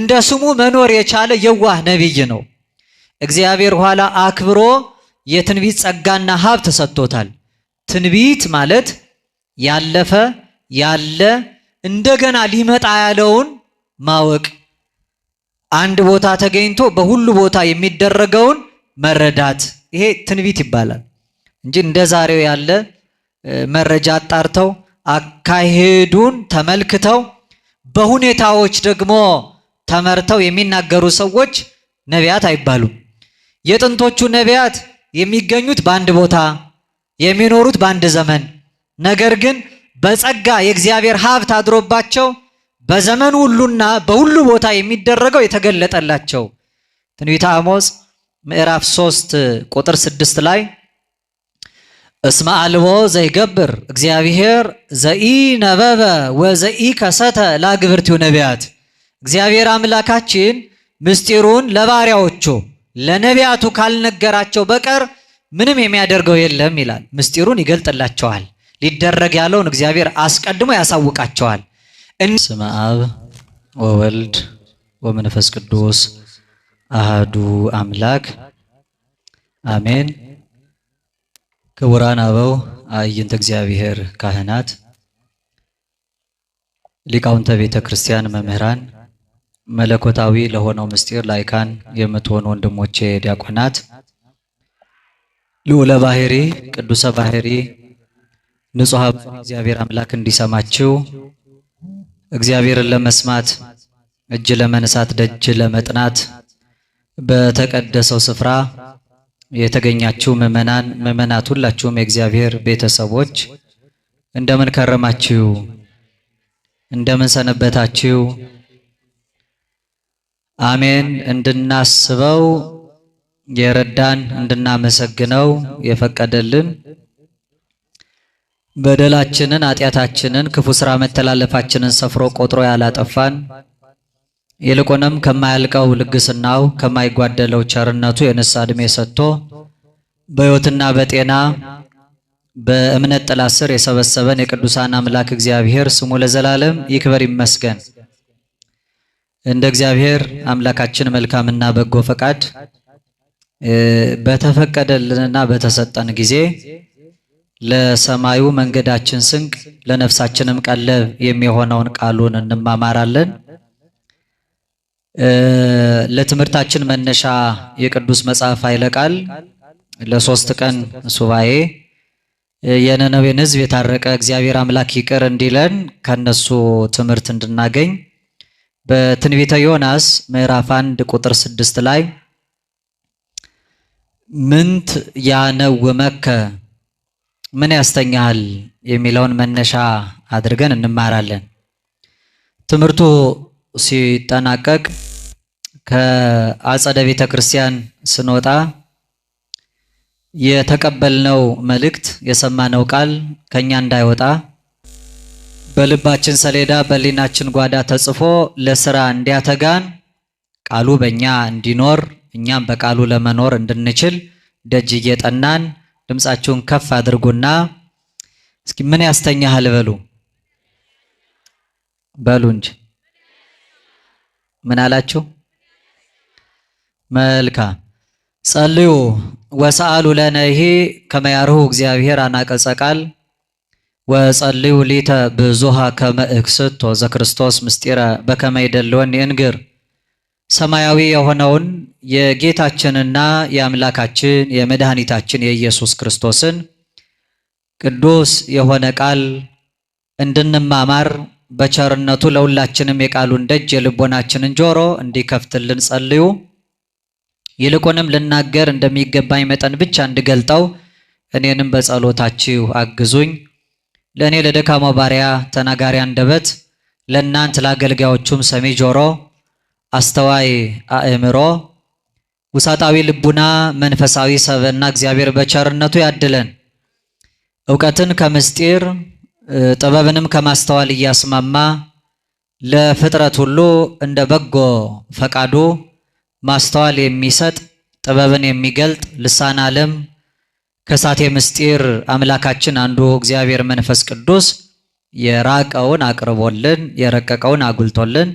እንደ ስሙ መኖር የቻለ የዋህ ነብይ ነው። እግዚአብሔር ኋላ አክብሮ የትንቢት ጸጋና ሀብት ተሰጥቶታል። ትንቢት ማለት ያለፈ ያለ እንደገና ሊመጣ ያለውን ማወቅ፣ አንድ ቦታ ተገኝቶ በሁሉ ቦታ የሚደረገውን መረዳት፣ ይሄ ትንቢት ይባላል እንጂ እንደ ዛሬው ያለ መረጃ አጣርተው አካሄዱን ተመልክተው በሁኔታዎች ደግሞ ተመርተው የሚናገሩ ሰዎች ነቢያት አይባሉም። የጥንቶቹ ነቢያት የሚገኙት በአንድ ቦታ የሚኖሩት በአንድ ዘመን፣ ነገር ግን በጸጋ የእግዚአብሔር ሀብት አድሮባቸው በዘመኑ ሁሉና በሁሉ ቦታ የሚደረገው የተገለጠላቸው። ትንቢተ አሞጽ ምዕራፍ 3 ቁጥር 6 ላይ እስመ አልቦ ዘይገብር እግዚአብሔር ዘኢ ነበበ ወዘኢ ከሰተ ለአግብርቲው ነቢያት፣ እግዚአብሔር አምላካችን ምስጢሩን ለባሪያዎቹ ለነቢያቱ ካልነገራቸው በቀር ምንም የሚያደርገው የለም ይላል። ምስጢሩን ይገልጥላቸዋል። ሊደረግ ያለውን እግዚአብሔር አስቀድሞ ያሳውቃቸዋል። በስመ አብ ወወልድ ወመንፈስ ቅዱስ አሃዱ አምላክ አሜን። ክቡራን አበው አዕይንተ እግዚአብሔር ካህናት፣ ሊቃውንተ ቤተ ክርስቲያን፣ መምህራን፣ መለኮታዊ ለሆነው ምስጢር ላይካን የምትሆኑ ወንድሞቼ ዲያቆናት፣ ልዑለ ባህሪ ቅዱሰ ባህሪ ንጹሕ እግዚአብሔር አምላክ እንዲሰማችሁ እግዚአብሔርን ለመስማት እጅ ለመንሳት ደጅ ለመጥናት በተቀደሰው ስፍራ የተገኛችሁ ምእመናን ምእመናት ሁላችሁም የእግዚአብሔር ቤተሰቦች እንደምን ከረማችሁ? እንደምን ሰነበታችሁ? አሜን። እንድናስበው የረዳን እንድናመሰግነው የፈቀደልን በደላችንን ኃጢአታችንን ክፉ ስራ መተላለፋችንን ሰፍሮ ቆጥሮ ያላጠፋን ይልቁንም ከማያልቀው ልግስናው ከማይጓደለው ቸርነቱ የንስሐ ዕድሜ ሰጥቶ በሕይወትና በጤና በእምነት ጥላ ስር የሰበሰበን የቅዱሳን አምላክ እግዚአብሔር ስሙ ለዘላለም ይክበር ይመስገን። እንደ እግዚአብሔር አምላካችን መልካምና በጎ ፈቃድ በተፈቀደልንና በተሰጠን ጊዜ ለሰማዩ መንገዳችን ስንቅ ለነፍሳችንም ቀለብ የሚሆነውን ቃሉን እንማማራለን። ለትምህርታችን መነሻ የቅዱስ መጽሐፍ ኃይለ ቃል ለ3 ቀን ሱባኤ የነነዌን ሕዝብ የታረቀ እግዚአብሔር አምላክ ይቅር እንዲለን ከነሱ ትምህርት እንድናገኝ በትንቢተ ዮናስ ምዕራፍ 1 ቁጥር 6 ላይ ምንት ያነውመከ ምን ያስተኛል የሚለውን መነሻ አድርገን እንማራለን። ትምህርቱ ሲጠናቀቅ ከአጸደ ቤተ ክርስቲያን ስንወጣ የተቀበልነው መልእክት የሰማነው ቃል ከኛ እንዳይወጣ በልባችን ሰሌዳ በሊናችን ጓዳ ተጽፎ ለስራ እንዲያተጋን ቃሉ በእኛ እንዲኖር እኛም በቃሉ ለመኖር እንድንችል ደጅ እየጠናን ድምፃችሁን ከፍ አድርጉና እስኪ ምን ያስተኛሃል በሉ እንጂ ምን አላችሁ? መልካም። ጸልዩ ወሰአሉ ለነሂ ከመ ያርሁ እግዚአብሔር አናቀጸ ቃል ወጸልዩ ሊተ ብዙሃ ከመ እክስቶ ዘክርስቶስ ምስጢረ በከመ ይደልወን እንግር። ሰማያዊ የሆነውን የጌታችንና የአምላካችን የመድኃኒታችን የኢየሱስ ክርስቶስን ቅዱስ የሆነ ቃል እንድንማማር በቸርነቱ ለሁላችንም የቃሉን ደጅ የልቦናችንን ጆሮ እንዲከፍትልን ጸልዩ። ይልቁንም ልናገር እንደሚገባኝ መጠን ብቻ እንድገልጠው እኔንም በጸሎታችሁ አግዙኝ። ለእኔ ለደካማው ባሪያ ተናጋሪ አንደበት፣ ለእናንት ለአገልጋዮቹም ሰሚ ጆሮ፣ አስተዋይ አእምሮ፣ ውሳጣዊ ልቡና፣ መንፈሳዊ ሰብዕና እግዚአብሔር በቸርነቱ ያድለን። እውቀትን ከምስጢር ጥበብንም ከማስተዋል እያስማማ ለፍጥረት ሁሉ እንደ በጎ ፈቃዱ ማስተዋል የሚሰጥ ጥበብን የሚገልጥ ልሳነ ዓለም ከሳቴ ምስጢር አምላካችን አንዱ እግዚአብሔር መንፈስ ቅዱስ የራቀውን አቅርቦልን የረቀቀውን አጉልቶልን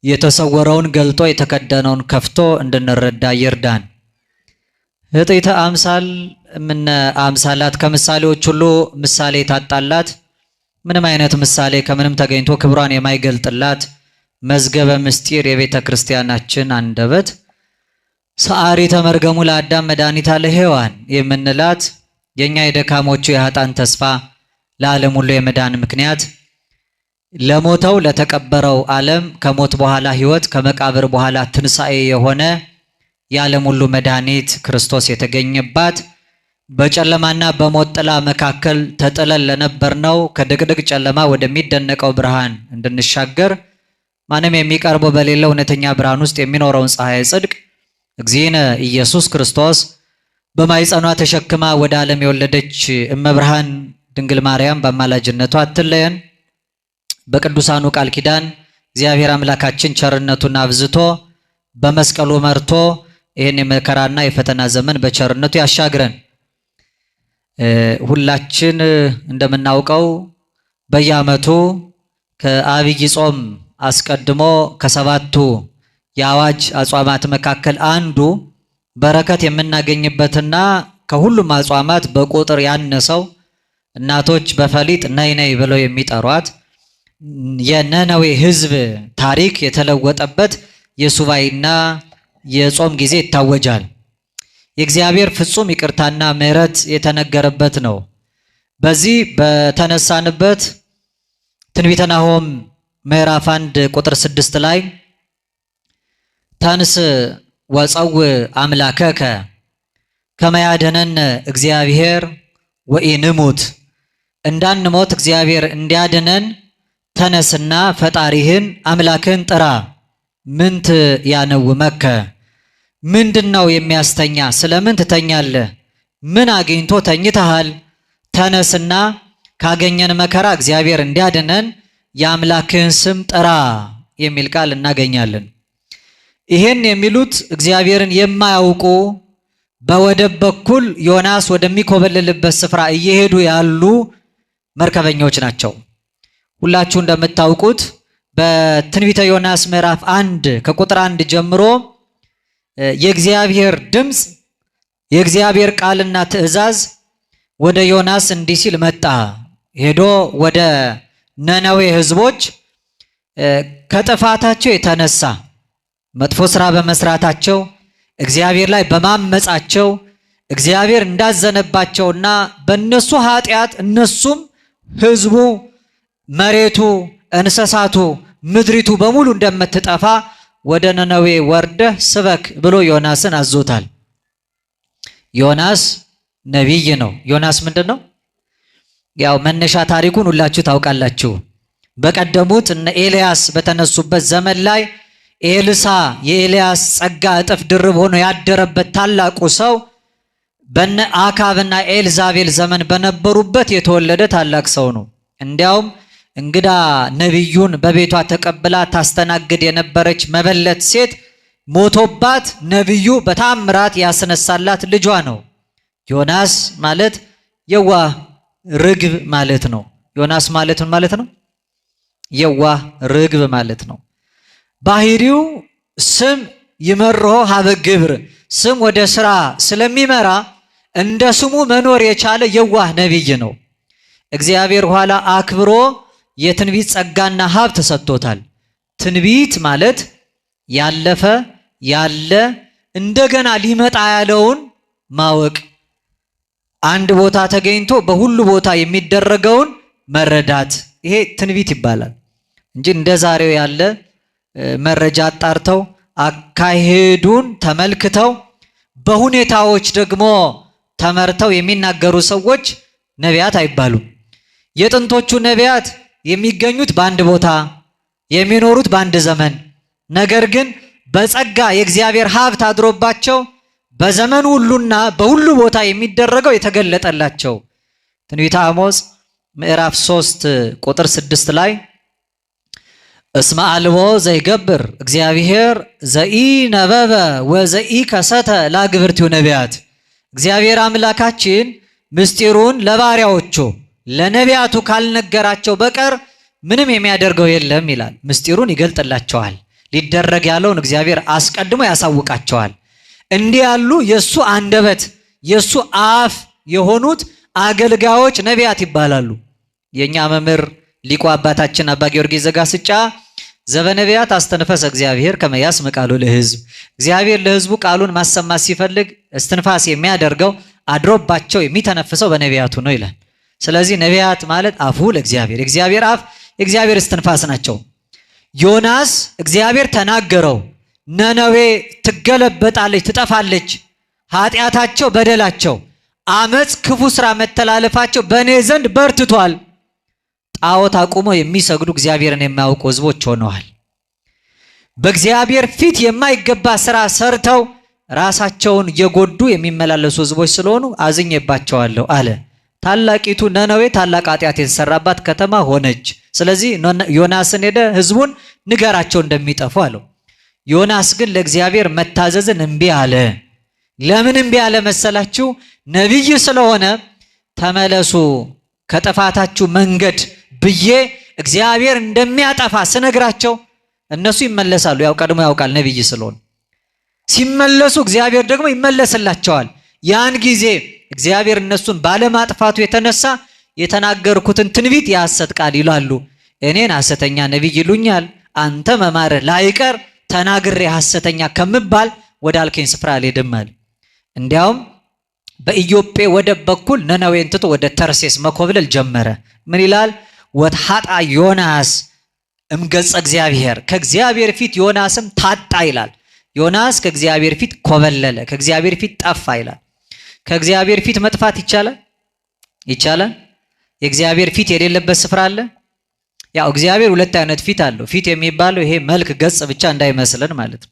የተሰወረውን ገልጦ የተከደነውን ከፍቶ እንድንረዳ ይርዳን። ህጥይተ አምሳል ምን አምሳላት ከምሳሌዎች ሁሉ ምሳሌ ታጣላት፣ ምንም አይነት ምሳሌ ከምንም ተገኝቶ ክብሯን የማይገልጥላት መዝገበ ምስጢር የቤተ ክርስቲያናችን አንደበት ሰዓሪ ተመርገሙ ለአዳም መድኃኒታ ለሔዋን የምንላት የኛ የደካሞቹ የኃጥአን ተስፋ ለዓለም ሁሉ የመዳን ምክንያት ለሞተው ለተቀበረው ዓለም ከሞት በኋላ ሕይወት ከመቃብር በኋላ ትንሣኤ የሆነ የዓለም ሁሉ መድኃኒት ክርስቶስ የተገኘባት በጨለማና በሞት ጥላ መካከል ተጥለን ለነበርነው ከድቅድቅ ጨለማ ወደሚደነቀው ብርሃን እንድንሻገር ማንም የሚቀርበው በሌለ እውነተኛ ብርሃን ውስጥ የሚኖረውን ፀሐይ ጽድቅ እግዚእነ ኢየሱስ ክርስቶስ በማይጸኗ ተሸክማ ወደ ዓለም የወለደች እመብርሃን ድንግል ማርያም በአማላጅነቷ አትለየን። በቅዱሳኑ ቃል ኪዳን እግዚአብሔር አምላካችን ቸርነቱን አብዝቶ በመስቀሉ መርቶ ይህን የመከራና የፈተና ዘመን በቸርነቱ ያሻግረን። ሁላችን እንደምናውቀው በየዓመቱ ከአብይ ጾም አስቀድሞ ከሰባቱ የአዋጅ አጽዋማት መካከል አንዱ በረከት የምናገኝበትና ከሁሉም አጽዋማት በቁጥር ያነሰው እናቶች በፈሊጥ ነይ ነይ ብለው የሚጠሯት የነነዌ ሕዝብ ታሪክ የተለወጠበት የሱባኤና የጾም ጊዜ ይታወጃል። የእግዚአብሔር ፍጹም ይቅርታና ምሕረት የተነገረበት ነው። በዚህ በተነሳንበት ትንቢተ ናሆም ምዕራፍ 1 ቁጥር 6 ላይ ተንስ ወፀው አምላከከ ከመ ያድኅነነ እግዚአብሔር ወኢንሙት፣ እንዳንሞት እግዚአብሔር እንዲያድነን ተነስና ፈጣሪህን አምላክህን ጥራ። ምንት ያነውመከ፣ ምንድነው የሚያስተኛ? ስለምን ትተኛለህ? ምን አግኝቶ ተኝተሃል? ተነስና ካገኘን መከራ እግዚአብሔር እንዲያድነን የአምላክህን ስም ጥራ የሚል ቃል እናገኛለን። ይሄን የሚሉት እግዚአብሔርን የማያውቁ በወደብ በኩል ዮናስ ወደሚኮበልልበት ስፍራ እየሄዱ ያሉ መርከበኞች ናቸው። ሁላችሁ እንደምታውቁት በትንቢተ ዮናስ ምዕራፍ 1 ከቁጥር 1 ጀምሮ የእግዚአብሔር ድምፅ የእግዚአብሔር ቃልና ትእዛዝ ወደ ዮናስ እንዲህ ሲል መጣ። ሄዶ ወደ ነነዌ ሕዝቦች ከጥፋታቸው የተነሳ መጥፎ ስራ በመስራታቸው እግዚአብሔር ላይ በማመጻቸው እግዚአብሔር እንዳዘነባቸውና በእነሱ ኃጢአት እነሱም ሕዝቡ መሬቱ እንስሳቱ ምድሪቱ በሙሉ እንደምትጠፋ ወደ ነነዌ ወርደህ ስበክ ብሎ ዮናስን አዞታል። ዮናስ ነቢይ ነው። ዮናስ ምንድን ነው? ያው መነሻ ታሪኩን ሁላችሁ ታውቃላችሁ። በቀደሙት እነ ኤልያስ በተነሱበት ዘመን ላይ ኤልሳ የኤልያስ ጸጋ እጥፍ ድርብ ሆኖ ያደረበት ታላቁ ሰው በነ አካብና ኤልዛቤል ዘመን በነበሩበት የተወለደ ታላቅ ሰው ነው። እንዲያውም እንግዳ ነቢዩን በቤቷ ተቀብላ ታስተናግድ የነበረች መበለት ሴት ሞቶባት ነቢዩ በታምራት ያስነሳላት ልጇ ነው። ዮናስ ማለት የዋህ ርግብ ማለት ነው። ዮናስ ማለት ምን ማለት ነው? የዋህ ርግብ ማለት ነው። ባህሪው ስም ይመርሖ ሀበ ግብር፣ ስም ወደ ስራ ስለሚመራ እንደ ስሙ መኖር የቻለ የዋህ ነቢይ ነው። እግዚአብሔር ኋላ አክብሮ የትንቢት ጸጋና ሀብት ሰጥቶታል። ትንቢት ማለት ያለፈ ያለ እንደገና ሊመጣ ያለውን ማወቅ፣ አንድ ቦታ ተገኝቶ በሁሉ ቦታ የሚደረገውን መረዳት፣ ይሄ ትንቢት ይባላል እንጂ እንደ ዛሬው ያለ መረጃ አጣርተው አካሄዱን ተመልክተው በሁኔታዎች ደግሞ ተመርተው የሚናገሩ ሰዎች ነቢያት አይባሉም። የጥንቶቹ ነቢያት የሚገኙት በአንድ ቦታ የሚኖሩት በአንድ ዘመን፣ ነገር ግን በጸጋ የእግዚአብሔር ሀብት አድሮባቸው በዘመን ሁሉና በሁሉ ቦታ የሚደረገው የተገለጠላቸው። ትንቢተ አሞጽ ምዕራፍ 3 ቁጥር 6 ላይ እስመ አልቦ ዘይገብር እግዚአብሔር ዘኢ ነበበ ወዘኢ ከሰተ ለአግብርቲው ነቢያት፣ እግዚአብሔር አምላካችን ምስጢሩን ለባሪያዎቹ ለነቢያቱ ካልነገራቸው በቀር ምንም የሚያደርገው የለም ይላል። ምስጢሩን ይገልጥላቸዋል፣ ሊደረግ ያለውን እግዚአብሔር አስቀድሞ ያሳውቃቸዋል። እንዲህ ያሉ የሱ አንደበት የሱ አፍ የሆኑት አገልጋዮች ነቢያት ይባላሉ። የኛ መምህር ሊቁ አባታችን አባ ጊዮርጊስ ዘጋስጫ ዘበነቢያት አስተንፈሰ እግዚአብሔር ከመ ያስምዕ ቃሎ ለሕዝብ፣ እግዚአብሔር ለሕዝቡ ቃሉን ማሰማት ሲፈልግ እስትንፋስ የሚያደርገው አድሮባቸው የሚተነፍሰው በነቢያቱ ነው ይላል። ስለዚህ ነቢያት ማለት አፉ ለእግዚአብሔር፣ እግዚአብሔር አፍ የእግዚአብሔር እስትንፋስ ናቸው። ዮናስ እግዚአብሔር ተናገረው፣ ነነዌ ትገለበጣለች፣ ትጠፋለች፣ ኃጢአታቸው፣ በደላቸው፣ አመፅ፣ ክፉ ስራ፣ መተላለፋቸው በእኔ ዘንድ በርትቷል፣ ጣዖት አቁመው የሚሰግዱ እግዚአብሔርን የማያውቁ ህዝቦች ሆነዋል። በእግዚአብሔር ፊት የማይገባ ስራ ሰርተው ራሳቸውን የጎዱ የሚመላለሱ ህዝቦች ስለሆኑ አዝኜባቸዋለሁ አለ። ታላቂቱ ነነዌ ታላቅ ኃጢአት የተሰራባት ከተማ ሆነች። ስለዚህ ዮናስን ሄደ ህዝቡን ንገራቸው እንደሚጠፉ አለው። ዮናስ ግን ለእግዚአብሔር መታዘዝን እምቢ አለ። ለምን እምቢ አለ መሰላችሁ? ነቢይ ስለሆነ ተመለሱ ከጥፋታችሁ መንገድ ብዬ እግዚአብሔር እንደሚያጠፋ ስነግራቸው እነሱ ይመለሳሉ። ያው ቀድሞ ያውቃል ነቢይ ስለሆነ። ሲመለሱ እግዚአብሔር ደግሞ ይመለስላቸዋል። ያን ጊዜ እግዚአብሔር እነሱን ባለማጥፋቱ የተነሳ የተናገርኩትን ትንቢት የሐሰት ቃል ይላሉ፣ እኔን ሐሰተኛ ነቢይ ይሉኛል፣ አንተ መማርህ ላይቀር ተናግሬ ሐሰተኛ ከምባል ወደ አልከኝ ስፍራ አልሄድም አለ። እንዲያውም በኢዮጴ ወደብ በኩል ነነዌን ትቶ ወደ ተርሴስ መኮብለል ጀመረ። ምን ይላል? ወትሐጣ ዮናስ እምገጸ እግዚአብሔር፣ ከእግዚአብሔር ፊት ዮናስም ታጣ ይላል። ዮናስ ከእግዚአብሔር ፊት ኮበለለ፣ ከእግዚአብሔር ፊት ጠፋ ይላል። ከእግዚአብሔር ፊት መጥፋት ይቻላል? ይቻላል? የእግዚአብሔር ፊት የሌለበት ስፍራ አለ? ያው እግዚአብሔር ሁለት አይነት ፊት አለው። ፊት የሚባለው ይሄ መልክ ገጽ ብቻ እንዳይመስለን ማለት ነው።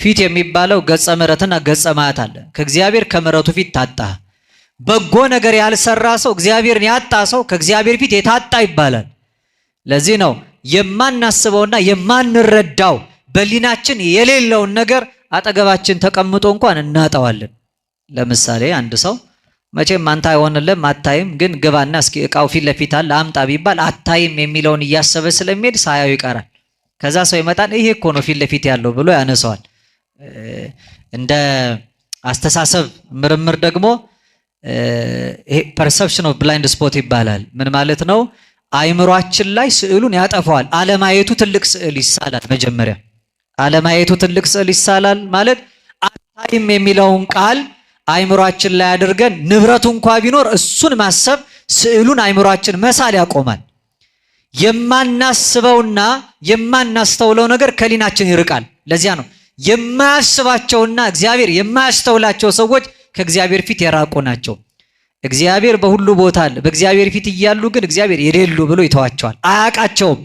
ፊት የሚባለው ገጸ ምሕረትና ገጸ መዓት አለ። ከእግዚአብሔር ከምሕረቱ ፊት ታጣ። በጎ ነገር ያልሰራ ሰው እግዚአብሔርን ያጣ ሰው ከእግዚአብሔር ፊት የታጣ ይባላል። ለዚህ ነው የማናስበውና የማንረዳው በሊናችን የሌለውን ነገር አጠገባችን ተቀምጦ እንኳን እናጣዋለን። ለምሳሌ አንድ ሰው መቼም አንተ አይሆንልህም አታይም፣ ግን ግባና እስኪ እቃው ፊት ለፊት አለ አምጣ ቢባል አታይም የሚለውን እያሰበ ስለሚሄድ ሳያው ይቀራል። ከዛ ሰው ይመጣል፣ ይሄ እኮ ነው ፊት ለፊት ያለው ብሎ ያነሳዋል። እንደ አስተሳሰብ ምርምር ደግሞ ይሄ ፐርሰፕሽን ኦፍ ብላይንድ ስፖት ይባላል። ምን ማለት ነው? አይምሯችን ላይ ስዕሉን ያጠፋዋል። አለማየቱ ትልቅ ስዕል ይሳላል። መጀመሪያ አለማየቱ ትልቅ ስዕል ይሳላል ማለት አታይም የሚለውን ቃል አይምሯችን ላይ አድርገን ንብረቱ እንኳ ቢኖር እሱን ማሰብ ስዕሉን አይምሯችን መሳል ያቆማል። የማናስበውና የማናስተውለው ነገር ከሊናችን ይርቃል። ለዚያ ነው የማያስባቸውና እግዚአብሔር የማያስተውላቸው ሰዎች ከእግዚአብሔር ፊት የራቁ ናቸው። እግዚአብሔር በሁሉ ቦታ አለ። በእግዚአብሔር ፊት እያሉ ግን እግዚአብሔር የሌሉ ብሎ ይተዋቸዋል። አያውቃቸውም።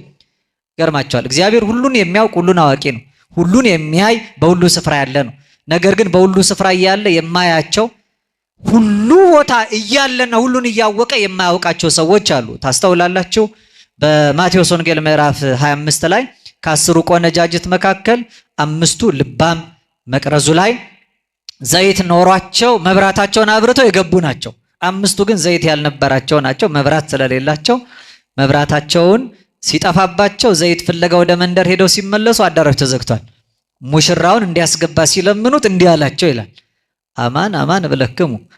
ገርማቸዋል። እግዚአብሔር ሁሉን የሚያውቅ ሁሉን አዋቂ ነው። ሁሉን የሚያይ በሁሉ ስፍራ ያለ ነው። ነገር ግን በሁሉ ስፍራ እያለ የማያቸው ሁሉ ቦታ እያለና ሁሉን እያወቀ የማያውቃቸው ሰዎች አሉ። ታስተውላላችሁ። በማቴዎስ ወንጌል ምዕራፍ 25 ላይ ከአስሩ ቆነጃጅት መካከል አምስቱ ልባም መቅረዙ ላይ ዘይት ኖሯቸው መብራታቸውን አብርተው የገቡ ናቸው። አምስቱ ግን ዘይት ያልነበራቸው ናቸው። መብራት ስለሌላቸው መብራታቸውን ሲጠፋባቸው ዘይት ፍለጋ ወደ መንደር ሄደው ሲመለሱ አዳራሽ ተዘግቷል። ሙሽራውን እንዲያስገባ ሲለምኑት እንዲህ አላቸው ይላል፣ አማን አማን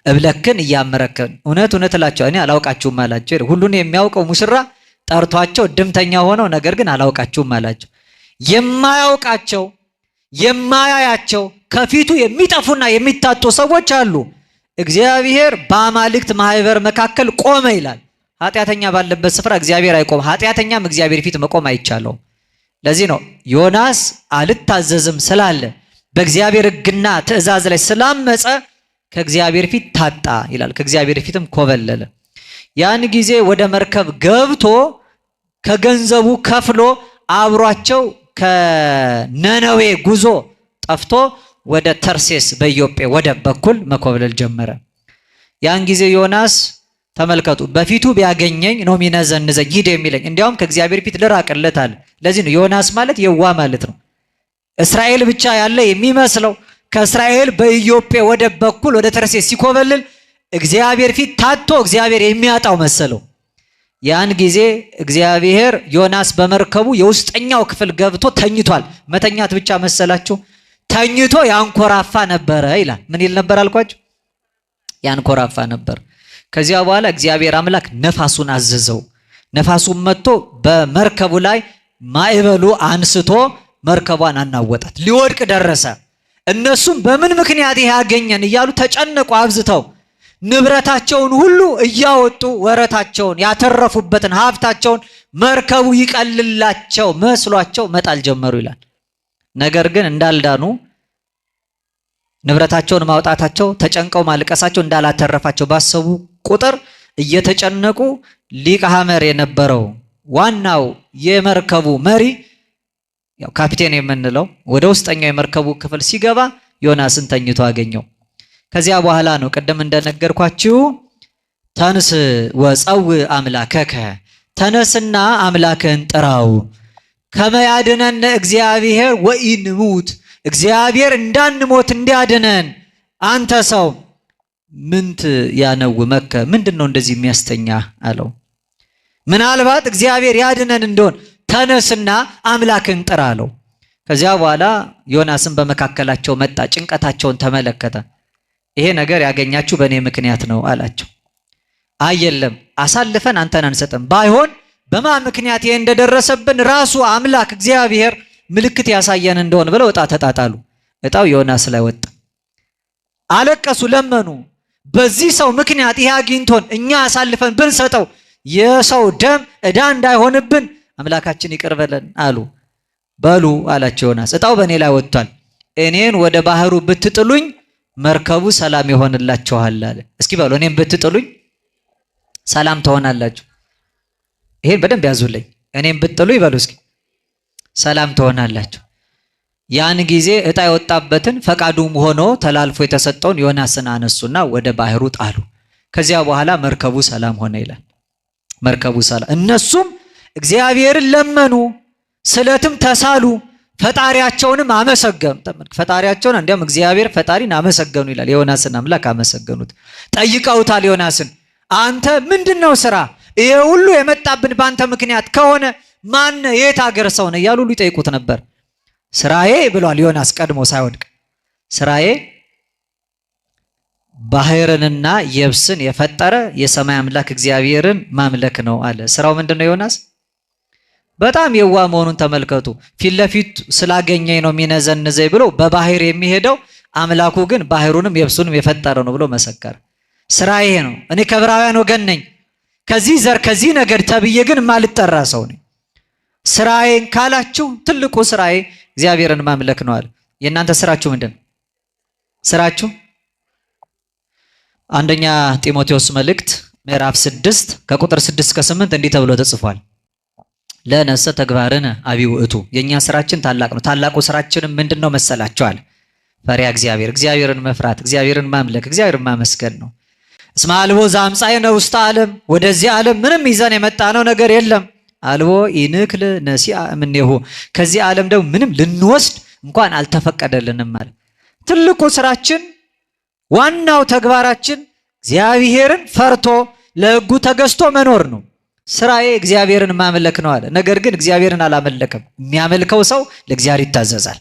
እብለክን እያመረከን እውነት እውነት እላቸው እኔ አላውቃችሁም አላቸው። ሁሉን የሚያውቀው ሙሽራ ጠርቷቸው ድምተኛ ሆነው ነገር ግን አላውቃችሁም አላቸው። የማያውቃቸው የማያያቸው ከፊቱ የሚጠፉና የሚታጡ ሰዎች አሉ። እግዚአብሔር በአማልክት ማህበር መካከል ቆመ ይላል። ኃጢአተኛ ባለበት ስፍራ እግዚአብሔር አይቆም። ኃጢአተኛም እግዚአብሔር ፊት መቆም አይቻለውም። ለዚህ ነው ዮናስ አልታዘዝም ስላለ በእግዚአብሔር ሕግና ትእዛዝ ላይ ስላመፀ ከእግዚአብሔር ፊት ታጣ ይላል። ከእግዚአብሔር ፊትም ኮበለለ። ያን ጊዜ ወደ መርከብ ገብቶ ከገንዘቡ ከፍሎ አብሯቸው ከነነዌ ጉዞ ጠፍቶ ወደ ተርሴስ በኢዮጴ ወደብ በኩል መኮብለል ጀመረ። ያን ጊዜ ዮናስ ተመልከቱ፣ በፊቱ ቢያገኘኝ ነው የሚነዘንዘኝ ሂድ የሚለኝ፣ እንዲያውም ከእግዚአብሔር ፊት ልራቅለት አለ። ለዚህ ነው ዮናስ ማለት የዋ ማለት ነው። እስራኤል ብቻ ያለ የሚመስለው ከእስራኤል በኢዮጴ ወደብ በኩል ወደ ተርሴስ ሲኮበልል እግዚአብሔር ፊት ታቶ እግዚአብሔር የሚያጣው መሰለው። ያን ጊዜ እግዚአብሔር ዮናስ በመርከቡ የውስጠኛው ክፍል ገብቶ ተኝቷል። መተኛት ብቻ መሰላችሁ? ተኝቶ ያንኮራፋ ነበረ ይላል። ምን ይል ነበር አልኳችሁ? ያንኮራፋ ነበር። ከዚያ በኋላ እግዚአብሔር አምላክ ነፋሱን አዘዘው። ነፋሱን መጥቶ በመርከቡ ላይ ማዕበሉ አንስቶ መርከቧን አናወጣት፣ ሊወድቅ ደረሰ። እነሱም በምን ምክንያት ይሄ ያገኘን እያሉ ተጨነቁ አብዝተው። ንብረታቸውን ሁሉ እያወጡ ወረታቸውን ያተረፉበትን ሀብታቸውን መርከቡ ይቀልላቸው መስሏቸው መጣል ጀመሩ ይላል። ነገር ግን እንዳልዳኑ ንብረታቸውን ማውጣታቸው ተጨንቀው ማልቀሳቸው እንዳላተረፋቸው ባሰቡ ቁጥር እየተጨነቁ ሊቀ ሐመር የነበረው ዋናው የመርከቡ መሪ ያው ካፒቴን የምንለው ወደ ውስጠኛው የመርከቡ ክፍል ሲገባ ዮናስን ተኝቶ አገኘው። ከዚያ በኋላ ነው ቅድም እንደነገርኳችሁ ተንስ ወፀው አምላከከ ተነስና አምላክህን ጥራው ከመያድነን እግዚአብሔር ወኢንሙት እግዚአብሔር እንዳንሞት እንዲያድነን አንተ ሰው ምንት ያነውመከ ምንድነው እንደዚህ የሚያስተኛ አለው። ምናልባት እግዚአብሔር ያድነን እንደሆን ተነስና አምላክህን ጥራ አለው። ከዚያ በኋላ ዮናስን በመካከላቸው መጣ፣ ጭንቀታቸውን ተመለከተ። ይሄ ነገር ያገኛችሁ በእኔ ምክንያት ነው አላቸው። አየለም አሳልፈን አንተን አንሰጥም፣ ባይሆን በማ ምክንያት ይሄ እንደደረሰብን ራሱ አምላክ እግዚአብሔር ምልክት ያሳየን እንደሆነ ብለው ዕጣ ተጣጣሉ። ዕጣው ዮናስ ላይ ወጣ። አለቀሱ፣ ለመኑ። በዚህ ሰው ምክንያት ይሄ አግኝቶን እኛ አሳልፈን ብንሰጠው የሰው ደም ዕዳ እንዳይሆንብን አምላካችን ይቅር በለን አሉ። በሉ አላቸው ዮናስ፣ ዕጣው በእኔ ላይ ወጥቷል። እኔን ወደ ባህሩ ብትጥሉኝ መርከቡ ሰላም ይሆንላችኋል አለ። እስኪ በሉ እኔን ብትጥሉኝ ሰላም ትሆናላችሁ። ይሄን በደንብ ያዙልኝ። እኔን ብትጥሉኝ በሉ እስኪ ሰላም ትሆናላችሁ። ያን ጊዜ ዕጣ የወጣበትን ፈቃዱም ሆኖ ተላልፎ የተሰጠውን ዮናስን አነሱና ወደ ባህሩ ጣሉ። ከዚያ በኋላ መርከቡ ሰላም ሆነ ይላል። መርከቡ ሰላም። እነሱም እግዚአብሔርን ለመኑ፣ ስለትም ተሳሉ፣ ፈጣሪያቸውንም አመሰገኑ። ፈጣሪያቸውን እንዲያውም እግዚአብሔር ፈጣሪን አመሰገኑ ይላል። የዮናስን አምላክ አመሰገኑት። ጠይቀውታል ዮናስን፣ አንተ ምንድነው ስራ? ይሄ ሁሉ የመጣብን ባንተ ምክንያት ከሆነ ማን የት ሀገር ሰው ነህ እያሉ ይጠይቁት ነበር። ስራዬ ብሏል ዮናስ ቀድሞ ሳይወድቅ፣ ስራዬ ባህርንና የብስን የፈጠረ የሰማይ አምላክ እግዚአብሔርን ማምለክ ነው አለ። ስራው ምንድነው ዮናስ? በጣም የዋ መሆኑን ተመልከቱ። ፊት ለፊት ስላገኘኝ ነው የሚነዘንዘኝ ብሎ በባህር የሚሄደው አምላኩ ግን ባህሩንም የብሱንም የፈጠረ ነው ብሎ መሰከረ። ስራዬ ነው፣ እኔ ከዕብራውያን ወገን ነኝ፣ ከዚህ ዘር ከዚህ ነገድ ተብዬ ግን ማልጠራ ሰው ነኝ። ስራዬን ካላችሁ ትልቁ ስራዬ እግዚአብሔርን ማምለክ ነው አለ። የእናንተ ስራችሁ ምንድን ነው? ስራችሁ አንደኛ ጢሞቴዎስ መልእክት ምዕራፍ 6 ከቁጥር 6 እስከ 8 እንዲህ ተብሎ ተጽፏል። ለነሰ ተግባርነ አብይ ውእቱ፣ የኛ ስራችን ታላቅ ነው። ታላቁ ስራችን ምንድነው መሰላችኋል? ፈሪሃ እግዚአብሔር፣ እግዚአብሔርን መፍራት፣ እግዚአብሔርን ማምለክ፣ እግዚአብሔርን ማመስገን ነው። እስመ አልቦ ዘአምጻእነ ውስተ ዓለም፣ ወደዚህ ዓለም ምንም ይዘን የመጣነው ነገር የለም። አልቦ ኢንክል ነሲአ እምኔሁ፣ ከዚህ ዓለም ደግሞ ምንም ልንወስድ እንኳን አልተፈቀደልንም ማለት። ትልቁ ስራችን ዋናው ተግባራችን እግዚአብሔርን ፈርቶ ለሕጉ ተገዝቶ መኖር ነው። ስራዬ እግዚአብሔርን ማምለክ ነው አለ። ነገር ግን እግዚአብሔርን አላመለከም። የሚያመልከው ሰው ለእግዚአብሔር ይታዘዛል።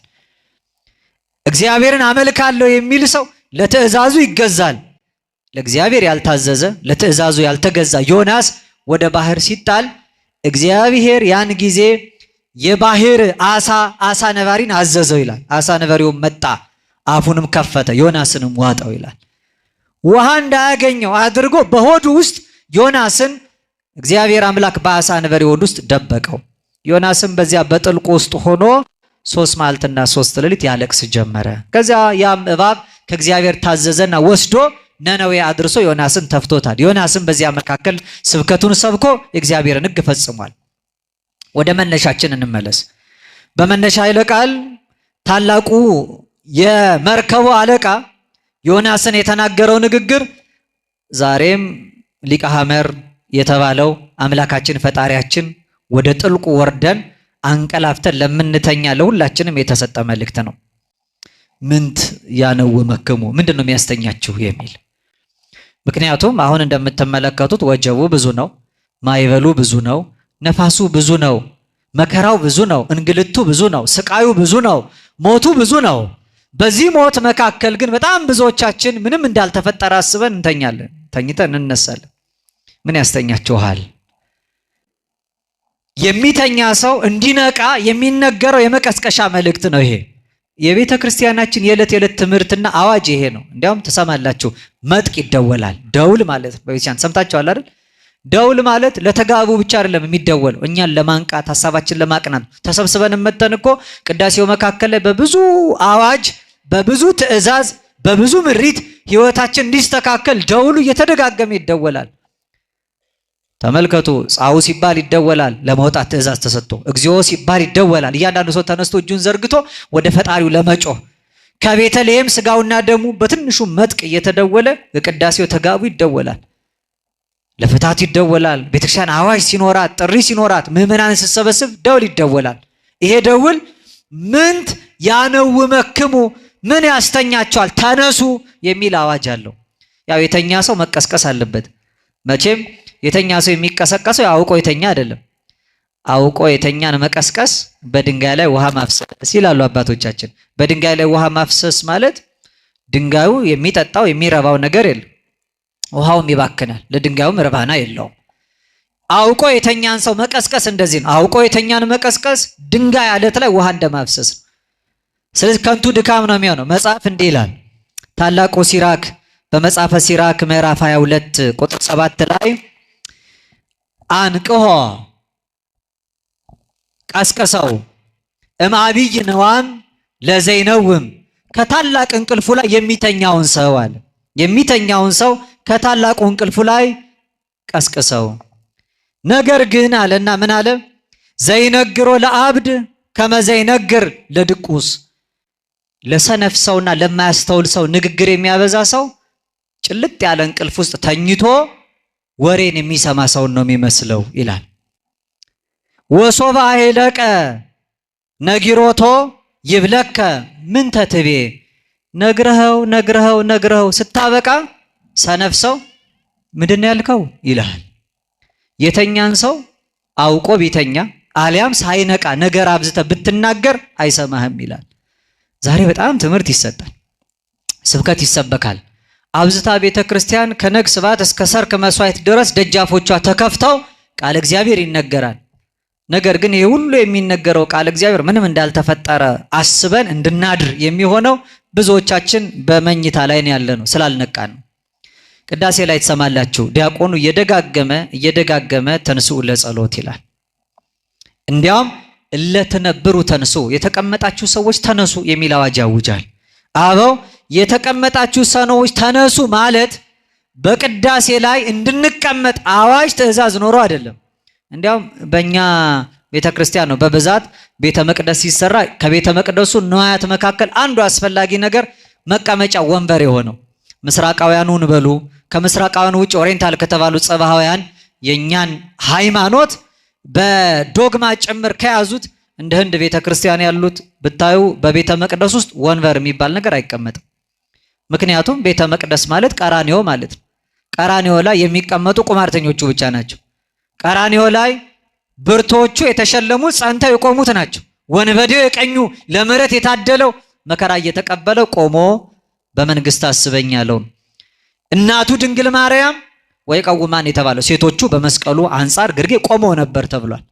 እግዚአብሔርን አመልካለሁ የሚል ሰው ለትእዛዙ ይገዛል። ለእግዚአብሔር ያልታዘዘ ለትእዛዙ ያልተገዛ ዮናስ ወደ ባህር ሲጣል እግዚአብሔር ያን ጊዜ የባህር አሳ ነባሪን አዘዘው ይላል። አሳ ነባሪውም መጣ፣ አፉንም ከፈተ፣ ዮናስንም ዋጠው ይላል። ውሃ እንዳያገኘው አድርጎ በሆዱ ውስጥ ዮናስን እግዚአብሔር አምላክ በአሳ ነባሪ ሆድ ውስጥ ደበቀው። ዮናስም በዚያ በጥልቁ ውስጥ ሆኖ 3 መዓልትና 3 ሌሊት ያለቅስ ጀመረ። ከዚያ ያም እባብ ከእግዚአብሔር ታዘዘና ወስዶ ነነዌ አድርሶ ዮናስን ተፍቶታል። ዮናስም በዚያ መካከል ስብከቱን ሰብኮ የእግዚአብሔርን ሕግ ፈጽሟል። ወደ መነሻችን እንመለስ። በመነሻ ኃይለ ቃል ታላቁ የመርከቡ አለቃ ዮናስን የተናገረው ንግግር ዛሬም ሊቀ ሐመር የተባለው አምላካችን ፈጣሪያችን ወደ ጥልቁ ወርደን አንቀላፍተን ለምንተኛ ለሁላችንም የተሰጠ መልእክት ነው። ምንት ያነውመክሙ፣ ምንድነው የሚያስተኛችሁ የሚል። ምክንያቱም አሁን እንደምትመለከቱት ወጀቡ ብዙ ነው፣ ማይበሉ ብዙ ነው፣ ነፋሱ ብዙ ነው፣ መከራው ብዙ ነው፣ እንግልቱ ብዙ ነው፣ ስቃዩ ብዙ ነው፣ ሞቱ ብዙ ነው። በዚህ ሞት መካከል ግን በጣም ብዙዎቻችን ምንም እንዳልተፈጠረ አስበን እንተኛለን፣ ተኝተን እንነሳለን። ምን ያስተኛችኋል? የሚተኛ ሰው እንዲነቃ የሚነገረው የመቀስቀሻ መልእክት ነው ይሄ። የቤተ ክርስቲያናችን የዕለት የዕለት ትምህርትና አዋጅ ይሄ ነው። እንዲያውም ትሰማላችሁ፣ መጥቅ ይደወላል። ደውል ማለት በቤተክርስቲያን ሰምታችኋል አይደል? ደውል ማለት ለተጋቡ ብቻ አይደለም የሚደወለው፣ እኛን ለማንቃት ሐሳባችን ለማቅናት። ተሰብስበን መተን እኮ ቅዳሴው መካከል ላይ በብዙ አዋጅ፣ በብዙ ትእዛዝ፣ በብዙ ምሪት ህይወታችን እንዲስተካከል ደውሉ እየተደጋገመ ይደወላል። ተመልከቱ፣ ጻኡ ሲባል ይደወላል፣ ለመውጣት ትእዛዝ ተሰጥቶ። እግዚኦ ሲባል ይደወላል፣ እያንዳንዱ ሰው ተነስቶ እጁን ዘርግቶ ወደ ፈጣሪው ለመጮህ። ከቤተልሔም ስጋውና ደሙ በትንሹ መጥቅ እየተደወለ የቅዳሴው ተጋቡ ይደወላል፣ ለፍታት ይደወላል። ቤተክርስቲያን አዋጅ ሲኖራት፣ ጥሪ ሲኖራት፣ ምዕመናን ሲሰበስብ ደውል ይደወላል። ይሄ ደውል ምንት ያነውመክሙ፣ ምን ያስተኛቸዋል፣ ተነሱ የሚል አዋጅ አለው። ያው የተኛ ሰው መቀስቀስ አለበት። መቼም የተኛ ሰው የሚቀሰቀሰው አውቆ የተኛ አይደለም። አውቆ የተኛን መቀስቀስ በድንጋይ ላይ ውሃ ማፍሰስ ይላሉ አባቶቻችን። በድንጋይ ላይ ውሃ ማፍሰስ ማለት ድንጋዩ የሚጠጣው የሚረባው ነገር የለም፣ ውሃውም ይባክናል፣ ለድንጋዩም ርባና የለውም። አውቆ የተኛን ሰው መቀስቀስ እንደዚህ ነው። አውቆ የተኛን መቀስቀስ ድንጋይ አለት ላይ ውሃ እንደማፍሰስ ነው። ስለዚህ ከንቱ ድካም ነው የሚሆነው። መጽሐፍ እንዲህ ይላል። ታላቁ ሲራክ በመጽሐፈ ሲራክ ምዕራፍ 22 ቁጥር 7 ላይ አንቅሆ ቀስቀሰው እምአብይ ነዋም ለዘይነውም፣ ከታላቅ እንቅልፉ ላይ የሚተኛውን ሰው አለ። የሚተኛውን ሰው ከታላቁ እንቅልፉ ላይ ቀስቅሰው። ነገር ግን አለና ምን አለ? ዘይነግሮ ለአብድ ከመዘይነግር ለድቁስ። ለሰነፍ ሰውና ለማያስተውል ሰው ንግግር የሚያበዛ ሰው ጭልጥ ያለ እንቅልፍ ውስጥ ተኝቶ ወሬን የሚሰማ ሰውን ነው የሚመስለው ይላል። ወሶባ ሄለቀ ነጊሮቶ ይብለከ ምን ተትቤ፣ ነግረኸው ስታበቃ ሰነፍ ሰው ምንድን ያልከው ይላል። የተኛን ሰው አውቆ ቢተኛ አሊያም ሳይነቃ ነገር አብዝተ ብትናገር አይሰማህም ይላል። ዛሬ በጣም ትምህርት ይሰጣል፣ ስብከት ይሰበካል። አብዝታ ቤተ ክርስቲያን ከነግ ስባት እስከ ሰርክ መስዋዕት ድረስ ደጃፎቿ ተከፍተው ቃል እግዚአብሔር ይነገራል። ነገር ግን ይህ ሁሉ የሚነገረው ቃል እግዚአብሔር ምንም እንዳልተፈጠረ አስበን እንድናድር የሚሆነው ብዙዎቻችን በመኝታ ላይ ያለ ነው፣ ስላልነቃን ነው። ቅዳሴ ላይ ትሰማላችሁ፣ ዲያቆኑ እየደጋገመ ተንስኡ ለጸሎት ይላል። እንዲያውም እለተነብሩ ተንሱ፣ የተቀመጣችሁ ሰዎች ተነሱ የሚል አዋጅ ያውጃል። አበው የተቀመጣችሁ ሰዎች ተነሱ ማለት በቅዳሴ ላይ እንድንቀመጥ አዋጅ ትእዛዝ ኖሮ አይደለም። እንዲያውም በእኛ ቤተ ክርስቲያን ነው በብዛት ቤተ መቅደስ ሲሰራ ከቤተ መቅደሱ ንዋያት መካከል አንዱ አስፈላጊ ነገር መቀመጫ ወንበር የሆነው። ምስራቃውያኑን በሉ ከምስራቃውያኑ ውጭ ኦሪየንታል ከተባሉ ጸባሃውያን የኛን ሃይማኖት በዶግማ ጭምር ከያዙት እንደ ህንድ ቤተ ክርስቲያን ያሉት ብታዩ በቤተ መቅደስ ውስጥ ወንበር የሚባል ነገር አይቀመጥም። ምክንያቱም ቤተ መቅደስ ማለት ቀራኒዮ ማለት ነው። ቀራኒዮ ላይ የሚቀመጡ ቁማርተኞቹ ብቻ ናቸው። ቀራኒዮ ላይ ብርቶቹ የተሸለሙት ጸንተው የቆሙት ናቸው። ወንበዴው የቀኙ ለምሕረት የታደለው መከራ እየተቀበለው ቆሞ በመንግስት አስበኝ ያለው እናቱ ድንግል ማርያም ወይ ቀውማን የተባለው ሴቶቹ በመስቀሉ አንጻር ግርጌ ቆመው ነበር ተብሏል።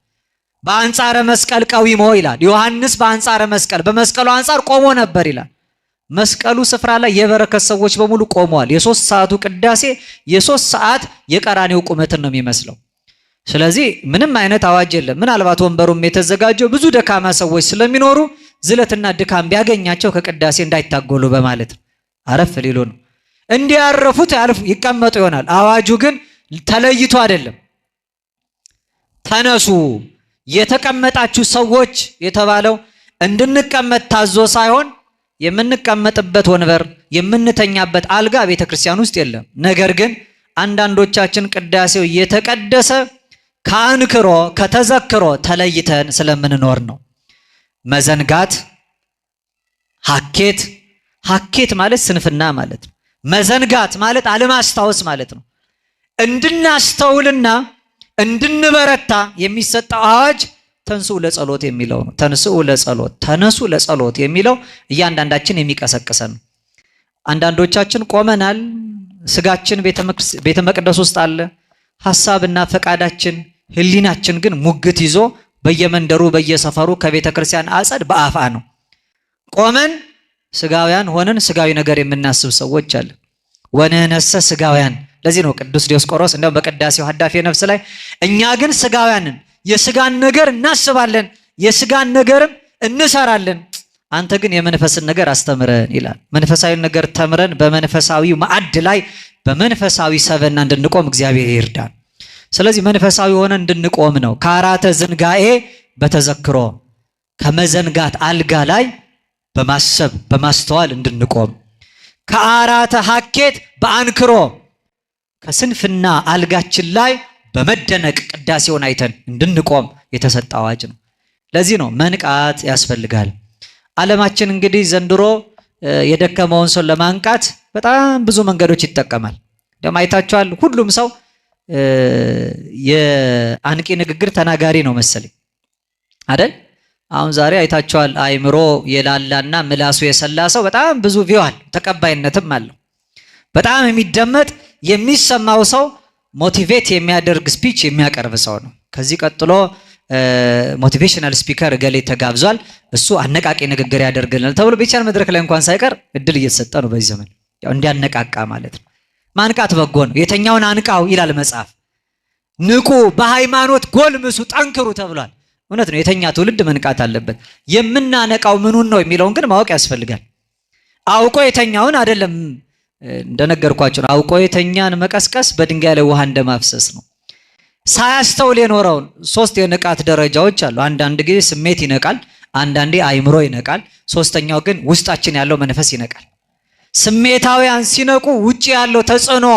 በአንጻረ መስቀል ቀዊሞ ይላል ዮሐንስ። በአንጻረ መስቀል በመስቀሉ አንጻር ቆሞ ነበር ይላል። መስቀሉ ስፍራ ላይ የበረከት ሰዎች በሙሉ ቆመዋል። የ3 ሰዓቱ ቅዳሴ የ3 ሰዓት የቀራኔው ቁመትን ነው የሚመስለው። ስለዚህ ምንም አይነት አዋጅ የለም። ምናልባት ወንበሩም የተዘጋጀው ብዙ ደካማ ሰዎች ስለሚኖሩ ዝለትና ድካም ቢያገኛቸው ከቅዳሴ እንዳይታጎሉ በማለት አረፍ ሊሉ ነው። እንዲያረፉት ይቀመጡ ይሆናል። አዋጁ ግን ተለይቶ አይደለም። ተነሱ የተቀመጣችሁ ሰዎች የተባለው እንድንቀመጥ ታዞ ሳይሆን የምንቀመጥበት ወንበር የምንተኛበት አልጋ ቤተ ክርስቲያን ውስጥ የለም። ነገር ግን አንዳንዶቻችን ቅዳሴው እየተቀደሰ ከአንክሮ ከተዘክሮ ተለይተን ስለምንኖር ነው። መዘንጋት ሐኬት ማለት ስንፍና ማለት ነው። መዘንጋት ማለት አለማስታወስ ማለት ነው። እንድናስተውልና እንድንበረታ የሚሰጠው አዋጅ ተንሥኡ ለጸሎት የሚለው ነው። ተነሱ ለጸሎት የሚለው እያንዳንዳችን የሚቀሰቅሰን። አንዳንዶቻችን ቆመናል፣ ስጋችን ቤተ መቅደስ ውስጥ አለ፣ ሐሳብና ፈቃዳችን ህሊናችን ግን ሙግት ይዞ በየመንደሩ በየሰፈሩ ከቤተ ክርስቲያን አጸድ በአፋ ነው። ቆመን ስጋውያን ሆነን ስጋዊ ነገር የምናስብ ሰዎች አለ። ወነነሰ ስጋውያን። ለዚህ ነው ቅዱስ ዲዮስቆሮስ እንደው በቅዳሴው ሐዳፊ ነፍስ ላይ እኛ ግን ስጋውያንን የስጋን ነገር እናስባለን፣ የስጋን ነገርም እንሰራለን፣ አንተ ግን የመንፈስን ነገር አስተምረን ይላል። መንፈሳዊ ነገር ተምረን በመንፈሳዊ ማዕድ ላይ በመንፈሳዊ ሰበና እንድንቆም እግዚአብሔር ይርዳን። ስለዚህ መንፈሳዊ ሆነ እንድንቆም ነው። ከአራተ ዝንጋኤ በተዘክሮ ከመዘንጋት አልጋ ላይ በማሰብ በማስተዋል እንድንቆም፣ ከአራተ ሐኬት በአንክሮ ከስንፍና አልጋችን ላይ በመደነቅ ቅዳሴውን አይተን እንድንቆም የተሰጠ አዋጅ ነው። ለዚህ ነው መንቃት ያስፈልጋል። ዓለማችን እንግዲህ ዘንድሮ የደከመውን ሰው ለማንቃት በጣም ብዙ መንገዶች ይጠቀማል። ደግሞ አይታችኋል። ሁሉም ሰው የአንቂ ንግግር ተናጋሪ ነው መሰለኝ አይደል? አሁን ዛሬ አይታችኋል። አይምሮ የላላና ምላሱ የሰላ ሰው በጣም ብዙ ቪዋል ተቀባይነትም አለው። በጣም የሚደመጥ የሚሰማው ሰው ሞቲቬት የሚያደርግ ስፒች የሚያቀርብ ሰው ነው። ከዚህ ቀጥሎ ሞቲቬሽናል ስፒከር ገሌ ተጋብዟል፣ እሱ አነቃቂ ንግግር ያደርግልናል ተብሎ ቤቻን መድረክ ላይ እንኳን ሳይቀር እድል እየተሰጠ ነው በዚህ ዘመን። ያው እንዲያነቃቃ ማለት ነው። ማንቃት በጎ ነው። የተኛውን አንቃው ይላል መጽሐፍ። ንቁ፣ በሃይማኖት ጎልምሱ፣ ጠንክሩ ተብሏል። እውነት ነው። የተኛ ትውልድ መንቃት አለበት። የምናነቃው ምኑን ነው የሚለውን ግን ማወቅ ያስፈልጋል። አውቆ የተኛውን አይደለም። እንደነገርኳችሁ አውቆ የተኛን መቀስቀስ በድንጋይ ላይ ውሃ እንደማፍሰስ ነው። ሳያስተውል የኖረውን ሶስት የንቃት ደረጃዎች አሉ። አንዳንድ ጊዜ ስሜት ይነቃል፣ አንዳንዴ አይምሮ ይነቃል፣ ሶስተኛው ግን ውስጣችን ያለው መንፈስ ይነቃል። ስሜታውያን ሲነቁ ውጪ ያለው ተጽዕኖ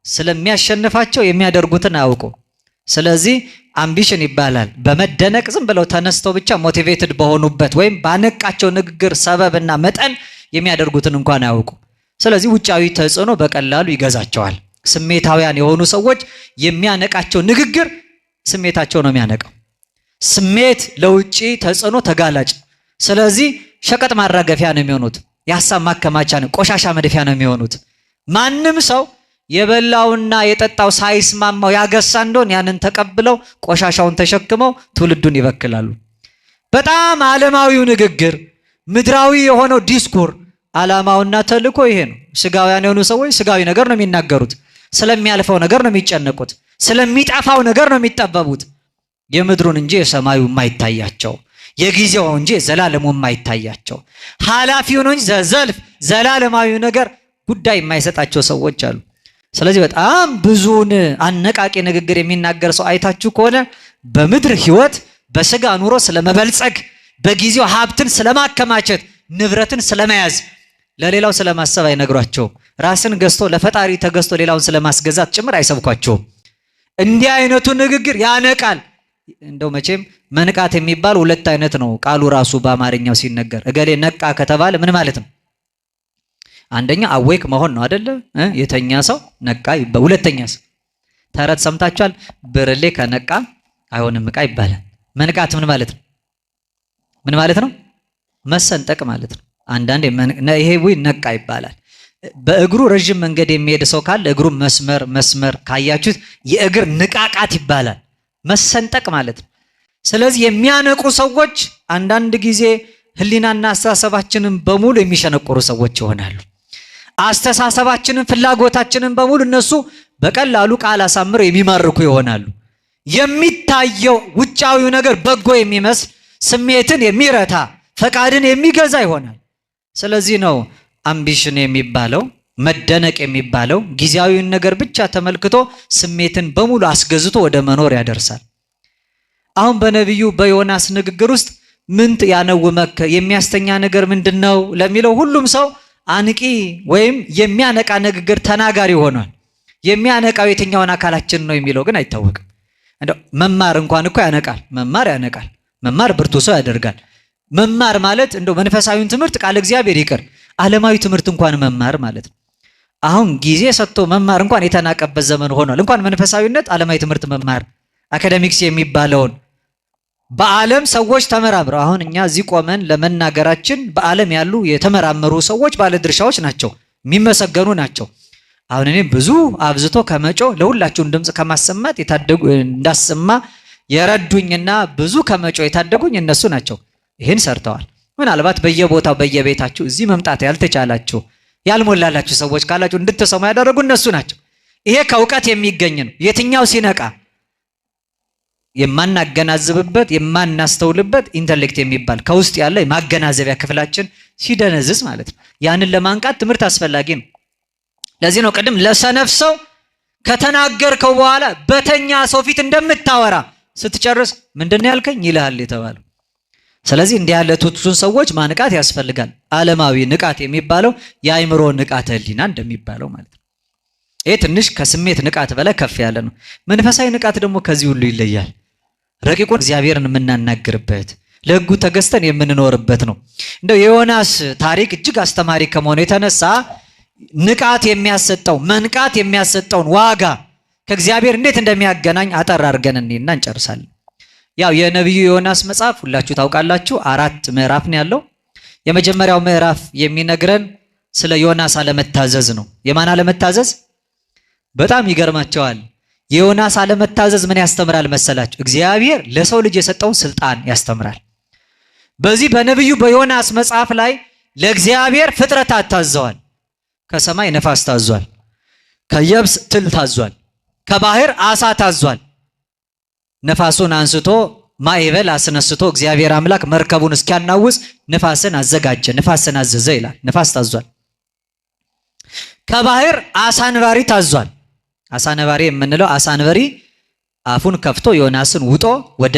ስለሚያሸንፋቸው የሚያደርጉትን አያውቁ። ስለዚህ አምቢሽን ይባላል። በመደነቅ ዝም ብለው ተነስተው ብቻ ሞቲቬትድ በሆኑበት ወይም ባነቃቸው ንግግር ሰበብና መጠን የሚያደርጉትን እንኳን አያውቁ። ስለዚህ ውጫዊ ተጽዕኖ በቀላሉ ይገዛቸዋል። ስሜታውያን የሆኑ ሰዎች የሚያነቃቸው ንግግር ስሜታቸው ነው የሚያነቃው። ስሜት ለውጪ ተጽዕኖ ተጋላጭ። ስለዚህ ሸቀጥ ማራገፊያ ነው የሚሆኑት። የሐሳብ ማከማቻ ነው፣ ቆሻሻ መድፊያ ነው የሚሆኑት። ማንም ሰው የበላውና የጠጣው ሳይስማማው ያገሳ እንደሆነ ያንን ተቀብለው ቆሻሻውን ተሸክመው ትውልዱን ይበክላሉ። በጣም ዓለማዊው ንግግር፣ ምድራዊ የሆነው ዲስኩር ዓላማውና ተልእኮ ይሄ ነው። ስጋውያን የሆኑ ሰዎች ስጋዊ ነገር ነው የሚናገሩት። ስለሚያልፈው ነገር ነው የሚጨነቁት። ስለሚጠፋው ነገር ነው የሚጠበቡት። የምድሩን እንጂ የሰማዩ የማይታያቸው፣ የጊዜው እንጂ ዘላለሙ የማይታያቸው፣ ኃላፊው ነው እንጂ ዘላለማዊ ነገር ጉዳይ የማይሰጣቸው ሰዎች አሉ። ስለዚህ በጣም ብዙውን አነቃቂ ንግግር የሚናገር ሰው አይታችሁ ከሆነ በምድር ህይወት በስጋ ኑሮ ስለመበልጸግ፣ በጊዜው ሀብትን ስለማከማቸት፣ ንብረትን ስለመያዝ፣ ለሌላው ስለማሰብ አይነግሯቸውም። ራስን ገዝቶ ለፈጣሪ ተገዝቶ ሌላውን ስለማስገዛት ጭምር አይሰብኳቸውም። እንዲህ አይነቱ ንግግር ያነቃል። እንደው መቼም መንቃት የሚባል ሁለት አይነት ነው። ቃሉ ራሱ በአማርኛው ሲነገር እገሌ ነቃ ከተባለ ምን ማለት ነው? አንደኛ አዌክ መሆን ነው አይደለ? የተኛ ሰው ነቃ ይባላል። ሁለተኛስ ተረት ሰምታችኋል። ብርሌ ከነቃ አይሆንም ዕቃ ይባላል። መንቃት ምን ማለት ነው? ምን ማለት ነው? መሰንጠቅ ማለት ነው። አንዳንዴ ይሄ ነቃ ይባላል። በእግሩ ረጅም መንገድ የሚሄድ ሰው ካለ እግሩ መስመር ካያችሁት የእግር ንቃቃት ይባላል። መሰንጠቅ ማለት ነው። ስለዚህ የሚያነቁ ሰዎች አንዳንድ ጊዜ ህሊናና አስተሳሰባችንን በሙሉ የሚሸነቁሩ ሰዎች ይሆናሉ። አስተሳሰባችንን ፍላጎታችንን በሙሉ እነሱ በቀላሉ ቃል አሳምረው የሚማርኩ ይሆናሉ። የሚታየው ውጫዊው ነገር በጎ የሚመስል ስሜትን የሚረታ ፈቃድን የሚገዛ ይሆናል። ስለዚህ ነው አምቢሽን የሚባለው መደነቅ የሚባለው ጊዜያዊውን ነገር ብቻ ተመልክቶ ስሜትን በሙሉ አስገዝቶ ወደ መኖር ያደርሳል። አሁን በነቢዩ በዮናስ ንግግር ውስጥ ምንት ያነውመከ የሚያስተኛ ነገር ምንድነው ለሚለው ሁሉም ሰው አንቂ ወይም የሚያነቃ ንግግር ተናጋሪ ሆኗል። የሚያነቃው የትኛውን አካላችን ነው የሚለው ግን አይታወቅም። እንደው መማር እንኳን እኮ ያነቃል። መማር ያነቃል። መማር ብርቱ ሰው ያደርጋል። መማር ማለት እንደው መንፈሳዊውን ትምህርት ቃል እግዚአብሔር ይቅር ዓለማዊ ትምህርት እንኳን መማር ማለት ነው። አሁን ጊዜ ሰጥቶ መማር እንኳን የተናቀበት ዘመን ሆኗል። እንኳን መንፈሳዊነት ዓለማዊ ትምህርት መማር አካዳሚክስ የሚባለውን በዓለም ሰዎች ተመራምረው አሁን እኛ እዚህ ቆመን ለመናገራችን በዓለም ያሉ የተመራመሩ ሰዎች ባለድርሻዎች ናቸው፣ የሚመሰገኑ ናቸው። አሁን እኔ ብዙ አብዝቶ ከመጮ ለሁላችሁም ድምጽ ከማሰማት የታደጉ እንዳሰማ የረዱኝና ብዙ ከመጮ የታደጉኝ እነሱ ናቸው። ይሄን ሰርተዋል። ምናልባት በየቦታው በየቤታችሁ እዚህ መምጣት ያልተቻላችሁ ያልሞላላችሁ ሰዎች ካላችሁ እንድትሰሙ ያደረጉ እነሱ ናቸው። ይሄ ከእውቀት የሚገኝ ነው። የትኛው ሲነቃ የማናገናዝብበት የማናስተውልበት ኢንተሌክት የሚባል ከውስጥ ያለ የማገናዘቢያ ክፍላችን ሲደነዝዝ ማለት ነው። ያንን ለማንቃት ትምህርት አስፈላጊ ነው። ለዚህ ነው ቅድም ለሰነፍ ሰው ከተናገርከው በኋላ በተኛ ሰው ፊት እንደምታወራ ስትጨርስ ምንድነው ያልከኝ ይልሃል የተባለው። ስለዚህ እንዲህ ያለ ትሑታን ሰዎች ማንቃት ያስፈልጋል። ዓለማዊ ንቃት የሚባለው የአእምሮ ንቃተ ህሊና እንደሚባለው ማለት ነው። ይሄ ትንሽ ከስሜት ንቃት በላይ ከፍ ያለ ነው። መንፈሳዊ ንቃት ደግሞ ከዚህ ሁሉ ይለያል። ረቂቁን እግዚአብሔርን የምናናግርበት ለሕጉ ተገዝተን የምንኖርበት ነው። እንደው የዮናስ ታሪክ እጅግ አስተማሪ ከመሆኑ የተነሳ ንቃት የሚያሰጠው መንቃት የሚያሰጠውን ዋጋ ከእግዚአብሔር እንዴት እንደሚያገናኝ አጠር አድርገን እንይና እንጨርሳለን። ያው የነብዩ ዮናስ መጽሐፍ ሁላችሁ ታውቃላችሁ፣ 4 ምዕራፍ ነው ያለው። የመጀመሪያው ምዕራፍ የሚነግረን ስለ ዮናስ አለመታዘዝ ነው። የማን አለመታዘዝ? በጣም ይገርማቸዋል። የዮናስ አለመታዘዝ ምን ያስተምራል መሰላችሁ? እግዚአብሔር ለሰው ልጅ የሰጠውን ስልጣን ያስተምራል። በዚህ በነብዩ በዮናስ መጽሐፍ ላይ ለእግዚአብሔር ፍጥረታት ታዘዋል። ከሰማይ ነፋስ ታዟል፣ ከየብስ ትል ታዟል፣ ከባህር አሳ ታዟል። ነፋሱን አንስቶ ማዕበል አስነስቶ እግዚአብሔር አምላክ መርከቡን እስኪያናውጽ ነፋስን አዘጋጀ፣ ነፋስን አዘዘ ይላል። ነፋስ ታዟል። ከባህር አሳ ነባሪ ታዟል። አሳ ነባሪ የምንለው አሳ ነባሪ አፉን ከፍቶ ዮናስን ውጦ ወደ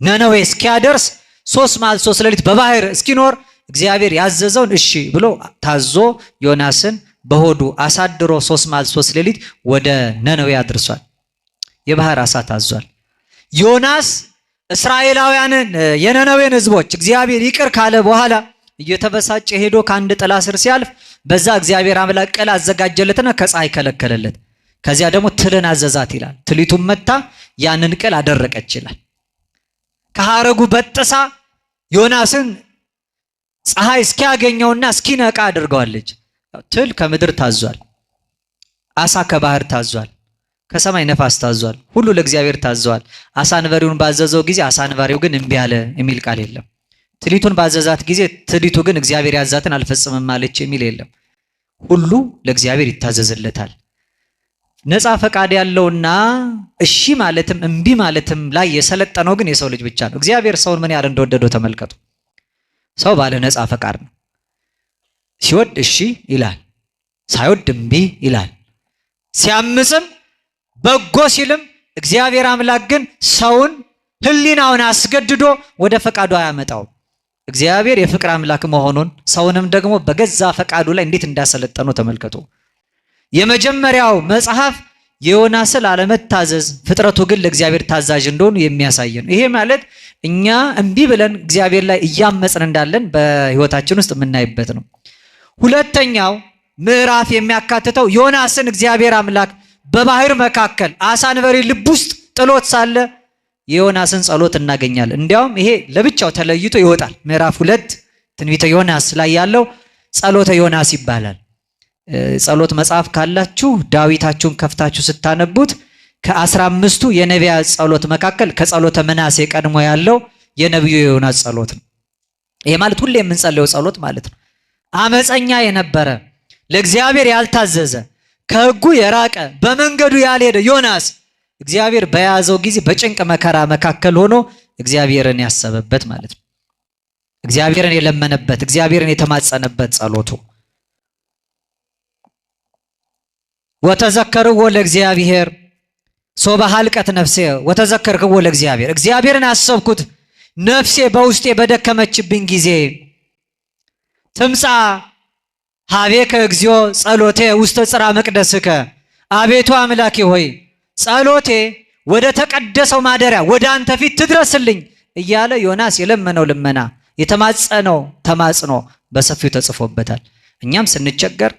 ነነዌ እስኪያደርስ 3 መዓልት 3 ሌሊት በባህር እስኪኖር እግዚአብሔር ያዘዘውን እሺ ብሎ ታዞ ዮናስን በሆዱ አሳድሮ 3 መዓልት 3 ሌሊት ወደ ነነዌ አድርሷል። የባህር አሳ ታዟል። ዮናስ እስራኤላውያንን የነነዌን ህዝቦች እግዚአብሔር ይቅር ካለ በኋላ እየተበሳጨ ሄዶ ከአንድ ጥላ ስር ሲያልፍ በዛ እግዚአብሔር አምላክ ቅል አዘጋጀለትና ከፀሐይ ከለከለለት። ከዚያ ደግሞ ትልን አዘዛት ይላል። ትሊቱም መታ ያንን ቅል አደረቀች ይላል። ከሐረጉ በጥሳ ዮናስን ፀሐይ እስኪያገኘውና እስኪነቃ አድርገዋለች። ትል ከምድር ታዟል፣ አሳ ከባህር ታዟል፣ ከሰማይ ነፋስ ታዟል። ሁሉ ለእግዚአብሔር ታዘዋል። አሳ አንበሪውን ባዘዘው ጊዜ አሳ አንበሪው ግን እምቢ አለ የሚል ቃል የለም። ትሊቱን ባዘዛት ጊዜ ትሊቱ ግን እግዚአብሔር ያዛትን አልፈጽምም ማለች የሚል የለም። ሁሉ ለእግዚአብሔር ይታዘዝለታል። ነፃ ፈቃድ ያለውና እሺ ማለትም እምቢ ማለትም ላይ የሰለጠነው ግን የሰው ልጅ ብቻ ነው። እግዚአብሔር ሰውን ምን ያህል እንደወደደው ተመልከቱ። ሰው ባለ ነፃ ፈቃድ ነው። ሲወድ እሺ ይላል፣ ሳይወድ እምቢ ይላል። ሲያምጽም በጎ ሲልም እግዚአብሔር አምላክ ግን ሰውን ህሊናውን አስገድዶ ወደ ፈቃዱ አያመጣው። እግዚአብሔር የፍቅር አምላክ መሆኑን ሰውንም ደግሞ በገዛ ፈቃዱ ላይ እንዴት እንዳሰለጠነው ተመልከቱ። የመጀመሪያው መጽሐፍ የዮናስን አለመታዘዝ ፍጥረቱ ግን ለእግዚአብሔር ታዛዥ እንደሆኑ የሚያሳይ ነው። ይሄ ማለት እኛ እምቢ ብለን እግዚአብሔር ላይ እያመጽን እንዳለን በህይወታችን ውስጥ የምናይበት ነው። ሁለተኛው ምዕራፍ የሚያካትተው ዮናስን እግዚአብሔር አምላክ በባህር መካከል አሳ አንበሪ ልብ ውስጥ ጥሎት ሳለ የዮናስን ጸሎት እናገኛለን። እንዲያውም ይሄ ለብቻው ተለይቶ ይወጣል። ምዕራፍ 2 ትንቢተ ዮናስ ላይ ያለው ጸሎተ ዮናስ ይባላል። ጸሎት መጽሐፍ ካላችሁ ዳዊታችሁን ከፍታችሁ ስታነቡት ከ15ቱ የነቢያት ጸሎት መካከል ከጸሎተ መናሴ ቀድሞ ያለው የነብዩ ዮናስ ጸሎት ነው። ይሄ ማለት ሁሌ የምንጸልየው ጸሎት ማለት ነው። አመፀኛ የነበረ ለእግዚአብሔር ያልታዘዘ ከሕጉ የራቀ በመንገዱ ያልሄደ ዮናስ እግዚአብሔር በያዘው ጊዜ በጭንቅ መከራ መካከል ሆኖ እግዚአብሔርን ያሰበበት ማለት ነው። እግዚአብሔርን የለመነበት እግዚአብሔርን የተማጸነበት ጸሎቱ ወተዘከርዎ ለእግዚአብሔር ሶበ ሀልቀት ነፍሴ ወተዘከርክዎ ለእግዚአብሔር እግዚአብሔርን አሰብኩት ነፍሴ በውስጤ በደከመችብኝ ጊዜ ትምጻ ሀቤከ እግዚኦ ጸሎቴ ውስተ ጽራ መቅደስከ አቤቱ አምላኬ ሆይ ጸሎቴ ወደ ተቀደሰው ማደሪያ ወደ አንተ ፊት ትድረስልኝ እያለ ዮናስ የለመነው ልመና የተማጸነው ተማጽኖ በሰፊው ተጽፎበታል። እኛም ስንቸገር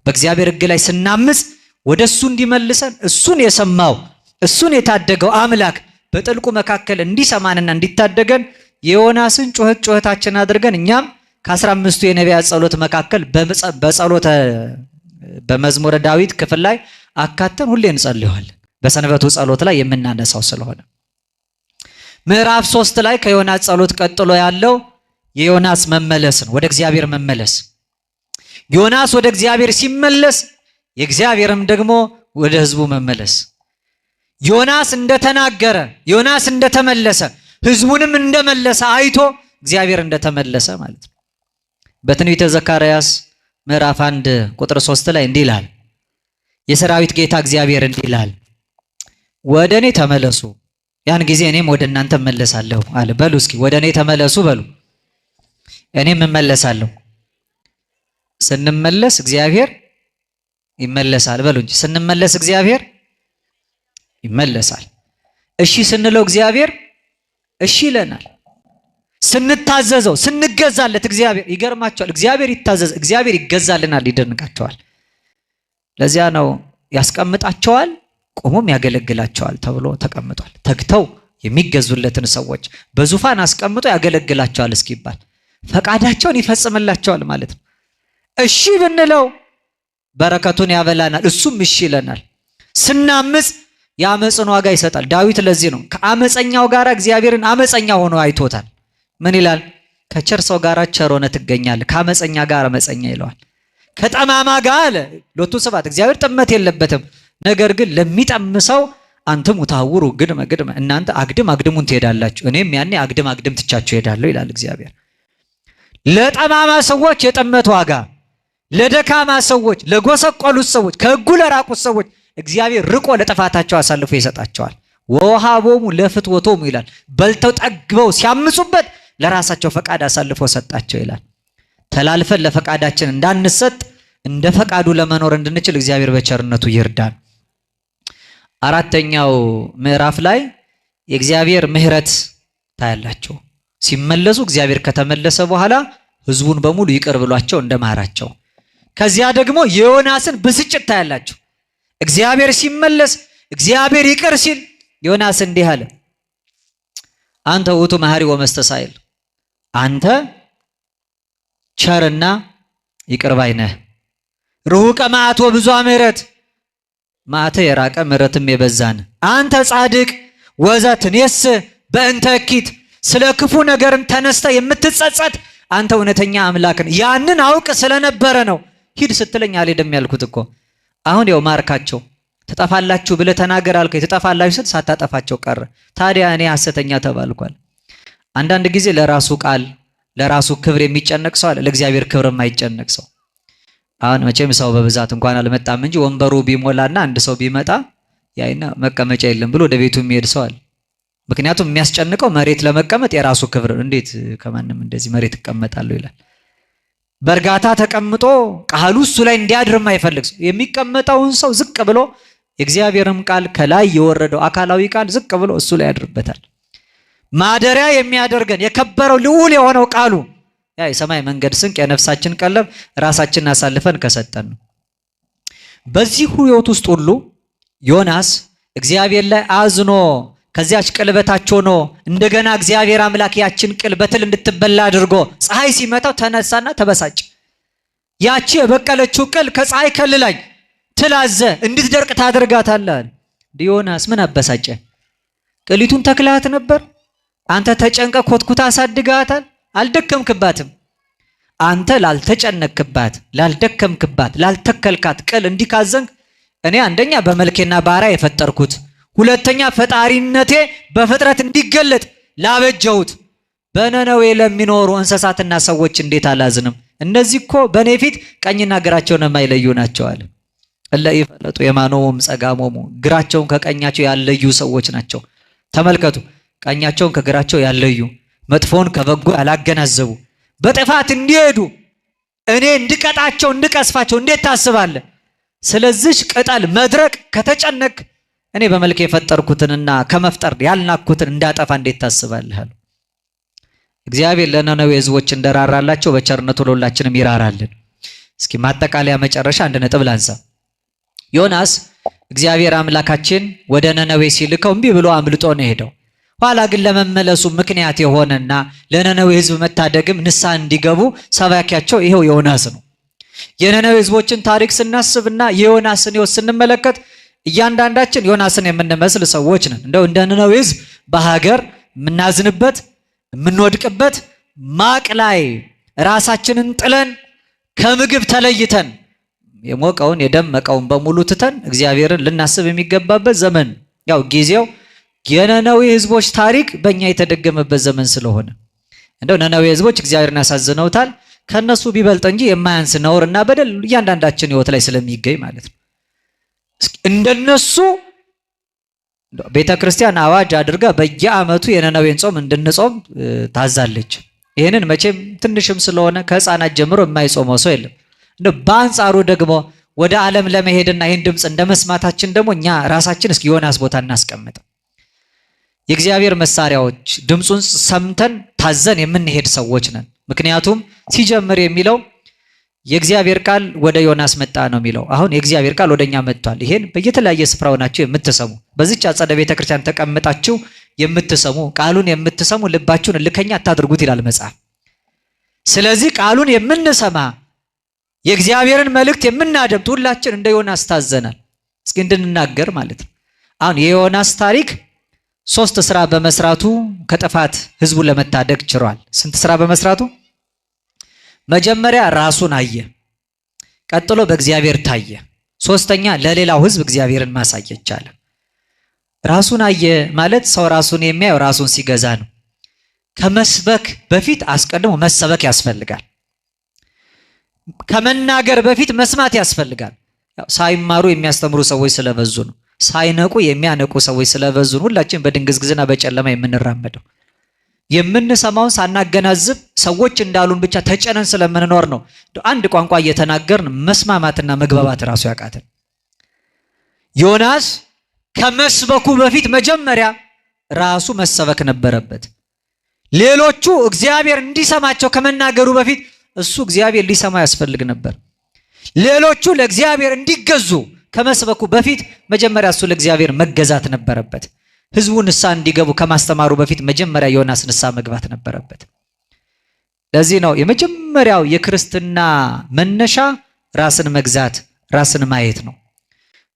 በእግዚአብሔር ሕግ ላይ ስናምጽ ወደሱ እንዲመልሰን እሱን የሰማው እሱን የታደገው አምላክ በጥልቁ መካከል እንዲሰማንና እንዲታደገን የዮናስን ጩኸታችን አድርገን እኛም ከ15ቱ የነቢያት ጸሎት መካከል በጸሎተ በመዝሙረ ዳዊት ክፍል ላይ አካተን ሁሌ እንጸልየዋለን። በሰንበቱ ጸሎት ላይ የምናነሳው ስለሆነ ምዕራፍ 3 ላይ ከዮናስ ጸሎት ቀጥሎ ያለው የዮናስ መመለስ ነው፣ ወደ እግዚአብሔር መመለስ። ዮናስ ወደ እግዚአብሔር ሲመለስ የእግዚአብሔርም ደግሞ ወደ ሕዝቡ መመለስ። ዮናስ እንደተናገረ ዮናስ እንደተመለሰ ሕዝቡንም እንደመለሰ አይቶ እግዚአብሔር እንደተመለሰ ማለት ነው። በትንቢተ ዘካርያስ ምዕራፍ 1 ቁጥር 3 ላይ እንዲህ ይላል፣ የሰራዊት ጌታ እግዚአብሔር እንዲህ ይላል፣ ወደ እኔ ተመለሱ ያን ጊዜ እኔም ወደ እናንተ እመለሳለሁ አለ። በሉ እስኪ ወደ እኔ ተመለሱ በሉ፣ እኔም እመለሳለሁ። ስንመለስ እግዚአብሔር ይመለሳል በሉ እንጂ ስንመለስ እግዚአብሔር ይመለሳል። እሺ ስንለው እግዚአብሔር እሺ ይለናል። ስንታዘዘው ስንገዛለት እግዚአብሔር ይገርማቸዋል። እግዚአብሔር ይታዘዝ እግዚአብሔር ይገዛልናል፣ ይደንቃቸዋል። ለዚያ ነው ያስቀምጣቸዋል ቆሞም ያገለግላቸዋል ተብሎ ተቀምጧል። ተግተው የሚገዙለትን ሰዎች በዙፋን አስቀምጦ ያገለግላቸዋል እስኪባል ፈቃዳቸውን ይፈጽምላቸዋል ማለት ነው። እሺ ብንለው በረከቱን ያበላናል፣ እሱም እሺ ይለናል። ስናምጽ የአመፅን ዋጋ ይሰጣል። ዳዊት ለዚህ ነው ከአመፀኛው ጋር እግዚአብሔርን አመፀኛ ሆኖ አይቶታል። ምን ይላል? ከቸር ሰው ጋር ቸር ሆነ ትገኛለህ፣ ከአመፀኛ ጋር አመፀኛ ይለዋል። ከጠማማ ጋር አለ ሎቱ ስብሐት እግዚአብሔር ጥመት የለበትም። ነገር ግን ለሚጠምሰው አንተም ታውሩ ግድመ ግድመ እናንተ አግድሙን ትሄዳላችሁ፣ እኔም ያኔ አግድም ትቻችሁ ሄዳለሁ ይላል እግዚአብሔር። ለጠማማ ሰዎች የጥመት ዋጋ፣ ለደካማ ሰዎች፣ ለጎሰቆሉት ሰዎች፣ ከሕጉ ለራቁት ሰዎች እግዚአብሔር ርቆ ለጥፋታቸው አሳልፎ ይሰጣቸዋል። ወሃቦሙ ለፍትወቶሙ ይላል። በልተው ጠግበው ሲያምፁበት ለራሳቸው ፈቃድ አሳልፎ ሰጣቸው ይላል። ተላልፈን ለፈቃዳችን እንዳንሰጥ እንደ ፈቃዱ ለመኖር እንድንችል እግዚአብሔር በቸርነቱ ይርዳን። አራተኛው ምዕራፍ ላይ የእግዚአብሔር ምሕረት ታያላችሁ። ሲመለሱ እግዚአብሔር ከተመለሰ በኋላ ሕዝቡን በሙሉ ይቅር ብሏቸው እንደማራቸው። ከዚያ ደግሞ የዮናስን ብስጭት ታያላችሁ። እግዚአብሔር ሲመለስ እግዚአብሔር ይቅር ሲል ዮናስ እንዲህ አለ፣ አንተ ውእቱ መሐሪ ወመስተሳይል፣ አንተ ቸርና ይቅር ባይ ነህ። ርሁቀ መዓት ወብዙ ምሕረት፣ መዓት የራቀ ምሕረትም የበዛን። አንተ ጻድቅ ወዘትኔስ በእንተ እኪት፣ ስለ ክፉ ነገርም ተነስተ የምትጸጸት አንተ እውነተኛ አምላክ ነህ። ያንን አውቅ ስለነበረ ነው ሂድ ስትለኝ አልሄድም ያልኩት እኮ። አሁን ያው ማርካቸው ትጠፋላችሁ ብለህ ተናገር አልከኝ፣ ትጠፋላችሁ ስል ሳታጠፋቸው ቀረ። ታዲያ እኔ ሐሰተኛ ተባልኳል። አንዳንድ ጊዜ ለራሱ ቃል ለራሱ ክብር የሚጨነቅ ሰው አለ፣ ለእግዚአብሔር ክብር የማይጨነቅ ሰው። አሁን መቼም ሰው በብዛት እንኳን አልመጣም እንጂ ወንበሩ ቢሞላና አንድ ሰው ቢመጣ ያይና መቀመጫ የለም ብሎ ወደ ቤቱ የሚሄድ ሰው አለ። ምክንያቱም የሚያስጨንቀው መሬት ለመቀመጥ የራሱ ክብር፣ እንዴት ከማንም እንደዚህ መሬት እቀመጣለሁ ይላል። በእርጋታ ተቀምጦ ቃሉ እሱ ላይ እንዲያድር የማይፈልግ ሰው የሚቀመጠውን ሰው ዝቅ ብሎ የእግዚአብሔርም ቃል ከላይ የወረደው አካላዊ ቃል ዝቅ ብሎ እሱ ላይ ያድርበታል። ማደሪያ የሚያደርገን የከበረው ልዑል የሆነው ቃሉ ያ የሰማይ መንገድ ስንቅ የነፍሳችን ቀለብ ራሳችንን አሳልፈን ከሰጠን ነው። በዚህ ሕይወት ውስጥ ሁሉ ዮናስ እግዚአብሔር ላይ አዝኖ ከዚያች ቅልበታች ሆኖ እንደገና እግዚአብሔር አምላክ ያችን ቅል በትል እንድትበላ አድርጎ ፀሐይ ሲመታው ተነሳና ተበሳጭ። ያቺ የበቀለችው ቅል ከፀሐይ ከልላኝ ትላዘ እንድትደርቅ ታደርጋታለህ። ዮናስ ምን አበሳጨ? ቅሊቱን ተክላት ነበር። አንተ ተጨንቀ ኮትኩታ አሳድጋታል፣ አልደከምክባትም። አንተ ላልተጨነክባት፣ ላልደከምክባት፣ ላልተከልካት ቅል እንዲካዘንክ እኔ አንደኛ በመልኬና ባሪያ የፈጠርኩት፣ ሁለተኛ ፈጣሪነቴ በፍጥረት እንዲገለጥ ላበጀሁት በነነዌ ለሚኖሩ እንስሳትና ሰዎች እንዴት አላዝንም? እነዚህ እኮ በእኔ ፊት ቀኝና ግራቸውን የማይለዩ ናቸው አለ። እለ ይፈለጡ የማኖም ጸጋሞሙ፣ ግራቸውን ከቀኛቸው ያለዩ ሰዎች ናቸው። ተመልከቱ፣ ቀኛቸውን ከግራቸው ያለዩ፣ መጥፎውን ከበጎ ያላገናዘቡ፣ በጥፋት እንዲሄዱ እኔ እንድቀጣቸው እንድቀስፋቸው እንዴት ታስባለህ? ስለዚህ ቅጠል መድረቅ ከተጨነቅ እኔ በመልክ የፈጠርኩትንና ከመፍጠር ያልናኩትን እንዳጠፋ እንዴት ታስባለህ? እግዚአብሔር ለነነዌ ሕዝቦች እንደራራላቸው በቸርነቱ ለሁላችንም ይራራልን። እስኪ ማጠቃለያ መጨረሻ አንድ ነጥብ ላንሳ። ዮናስ እግዚአብሔር አምላካችን ወደ ነነዌ ሲልከው እምቢ ብሎ አምልጦ ነው ሄደው። ኋላ ግን ለመመለሱ ምክንያት የሆነና ለነነዌ ሕዝብ መታደግም ንስሐ እንዲገቡ ሰባኪያቸው ይሄው ዮናስ ነው። የነነዌ ሕዝቦችን ታሪክ ስናስብና የዮናስን ሕይወት ስንመለከት እያንዳንዳችን ዮናስን የምንመስል ሰዎች ነን። እንደው እንደ ነነዌ ሕዝብ በሀገር የምናዝንበት የምንወድቅበት ማቅ ላይ ራሳችንን ጥለን ከምግብ ተለይተን የሞቀውን የደመቀውን በሙሉ ትተን እግዚአብሔርን ልናስብ የሚገባበት ዘመን ያው ጊዜው የነነዌ ሕዝቦች ታሪክ በእኛ የተደገመበት ዘመን ስለሆነ እንደው ነነዌ ሕዝቦች እግዚአብሔርን ያሳዝነውታል። ከነሱ ቢበልጥ እንጂ የማያንስ ነውርና በደል እያንዳንዳችን ሕይወት ላይ ስለሚገኝ ማለት ነው። እንደነሱ ቤተክርስቲያን አዋጅ አድርጋ በየዓመቱ የነነዌን ጾም እንድንጾም ታዛለች። ይህንን መቼም ትንሽም ስለሆነ ከሕፃናት ጀምሮ የማይጾመው ሰው የለም። እንደው በአንጻሩ ደግሞ ወደ ዓለም ለመሄድና ይህን ድምፅ እንደመስማታችን ደግሞ እኛ ራሳችን እስኪ ዮናስ ቦታ እናስቀምጥ። የእግዚአብሔር መሳሪያዎች ድምፁን ሰምተን ታዘን የምንሄድ ሰዎች ነን። ምክንያቱም ሲጀምር የሚለው የእግዚአብሔር ቃል ወደ ዮናስ መጣ ነው የሚለው። አሁን የእግዚአብሔር ቃል ወደኛ መጥቷል። ይሄን በየተለያየ ስፍራው ናችሁ የምትሰሙ፣ በዚህች አጸደ ቤተክርስቲያን ተቀምጣችሁ የምትሰሙ፣ ቃሉን የምትሰሙ ልባችሁን እልከኛ አታድርጉት ይላል መጽሐፍ። ስለዚህ ቃሉን የምንሰማ የእግዚአብሔርን መልእክት የምናደምጥ ሁላችን እንደ ዮናስ ታዘናል። እስኪ እንድንናገር ማለት ነው። አሁን የዮናስ ታሪክ 3 ስራ በመስራቱ ከጥፋት ህዝቡን ለመታደግ ችሯል። ስንት ስራ በመስራቱ? መጀመሪያ ራሱን አየ፣ ቀጥሎ በእግዚአብሔር ታየ፣ ሶስተኛ ለሌላው ህዝብ እግዚአብሔርን ማሳየት ቻለ። ራሱን አየ ማለት ሰው ራሱን የሚያየው ራሱን ሲገዛ ነው። ከመስበክ በፊት አስቀድሞ መሰበክ ያስፈልጋል። ከመናገር በፊት መስማት ያስፈልጋል። ሳይማሩ የሚያስተምሩ ሰዎች ስለበዙ ነው። ሳይነቁ የሚያነቁ ሰዎች ስለበዙ ሁላችን በድንግዝግዝና በጨለማ የምንራመደው። የምንሰማውን ሳናገናዝብ ሰዎች እንዳሉን ብቻ ተጨነን ስለምንኖር ነው አንድ ቋንቋ እየተናገርን መስማማትና መግባባት ራሱ ያቃተን። ዮናስ ከመስበኩ በፊት መጀመሪያ ራሱ መሰበክ ነበረበት። ሌሎቹ እግዚአብሔር እንዲሰማቸው ከመናገሩ በፊት እሱ እግዚአብሔር ሊሰማ ያስፈልግ ነበር። ሌሎቹ ለእግዚአብሔር እንዲገዙ ከመስበኩ በፊት መጀመሪያ እሱ ለእግዚአብሔር መገዛት ነበረበት። ህዝቡ ንስሐ እንዲገቡ ከማስተማሩ በፊት መጀመሪያ ዮናስ ንስሐ መግባት ነበረበት። ለዚህ ነው የመጀመሪያው የክርስትና መነሻ ራስን መግዛት፣ ራስን ማየት ነው።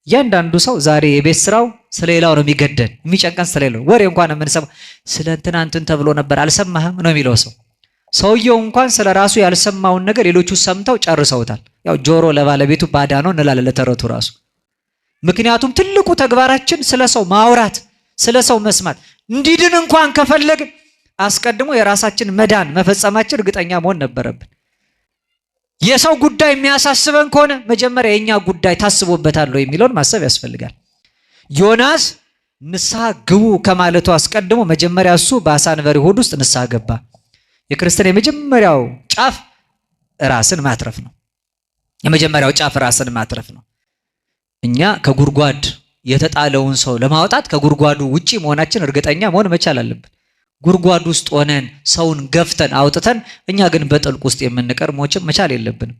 እያንዳንዱ ሰው ዛሬ የቤት ስራው ስለሌላው ነው የሚገደን፣ የሚጨንቀን ስለሌላው። ወሬ እንኳን የምንሰማው ስለ እንትን ተብሎ ነበር አልሰማህም ነው የሚለው ሰው። ሰውየው እንኳን ስለ ራሱ ያልሰማውን ነገር ሌሎቹ ሰምተው ጨርሰውታል። ያው ጆሮ ለባለቤቱ ባዳ ነው እንላለን ለተረቱ ራሱ። ምክንያቱም ትልቁ ተግባራችን ስለ ሰው ማውራት፣ ስለ ሰው መስማት። እንዲድን እንኳን ከፈለግን አስቀድሞ የራሳችን መዳን መፈጸማችን እርግጠኛ መሆን ነበረብን። የሰው ጉዳይ የሚያሳስበን ከሆነ መጀመሪያ የኛ ጉዳይ ታስቦበታል የሚለውን ማሰብ ያስፈልጋል። ዮናስ ንስሐ ግቡ ከማለቱ አስቀድሞ መጀመሪያ እሱ በአሳ አንበሪ ሆድ ውስጥ ንስሐ ገባ። የክርስቲያን የመጀመሪያው ጫፍ ራስን ማትረፍ ነው። የመጀመሪያው ጫፍ ራስን ማትረፍ ነው። እኛ ከጉርጓድ የተጣለውን ሰው ለማውጣት ከጉርጓዱ ውጪ መሆናችን እርግጠኛ መሆን መቻል አለብን። ጉርጓድ ውስጥ ሆነን ሰውን ገፍተን አውጥተን እኛ ግን በጥልቅ ውስጥ የምንቀር መቻል የለብንም።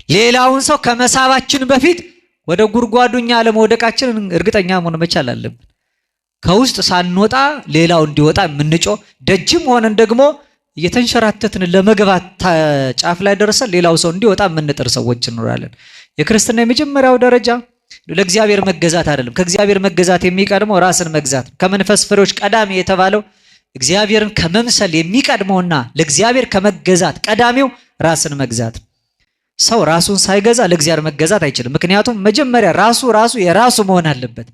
ሌላውን ሰው ከመሳባችን በፊት ወደ ጉርጓዱ እኛ ለመውደቃችን እርግጠኛ መሆን መቻል አለብን። ከውስጥ ሳንወጣ ሌላው እንዲወጣ የምንጮህ ደጅም ሆነን ደግሞ እየተንሸራተትን ለመግባት ጫፍ ላይ ደርሰን ሌላው ሰው እንዲወጣ የምንጥር ሰዎች እንኖራለን። የክርስትና የመጀመሪያው ደረጃ ለእግዚአብሔር መገዛት አይደለም። ከእግዚአብሔር መገዛት የሚቀድመው ራስን መግዛት። ከመንፈስ ፍሬዎች ቀዳሚ የተባለው እግዚአብሔርን ከመምሰል የሚቀድመውና ለእግዚአብሔር ከመገዛት ቀዳሚው ራስን መግዛት። ሰው ራሱን ሳይገዛ ለእግዚአብሔር መገዛት አይችልም። ምክንያቱም መጀመሪያ ራሱ የራሱ መሆን አለበት።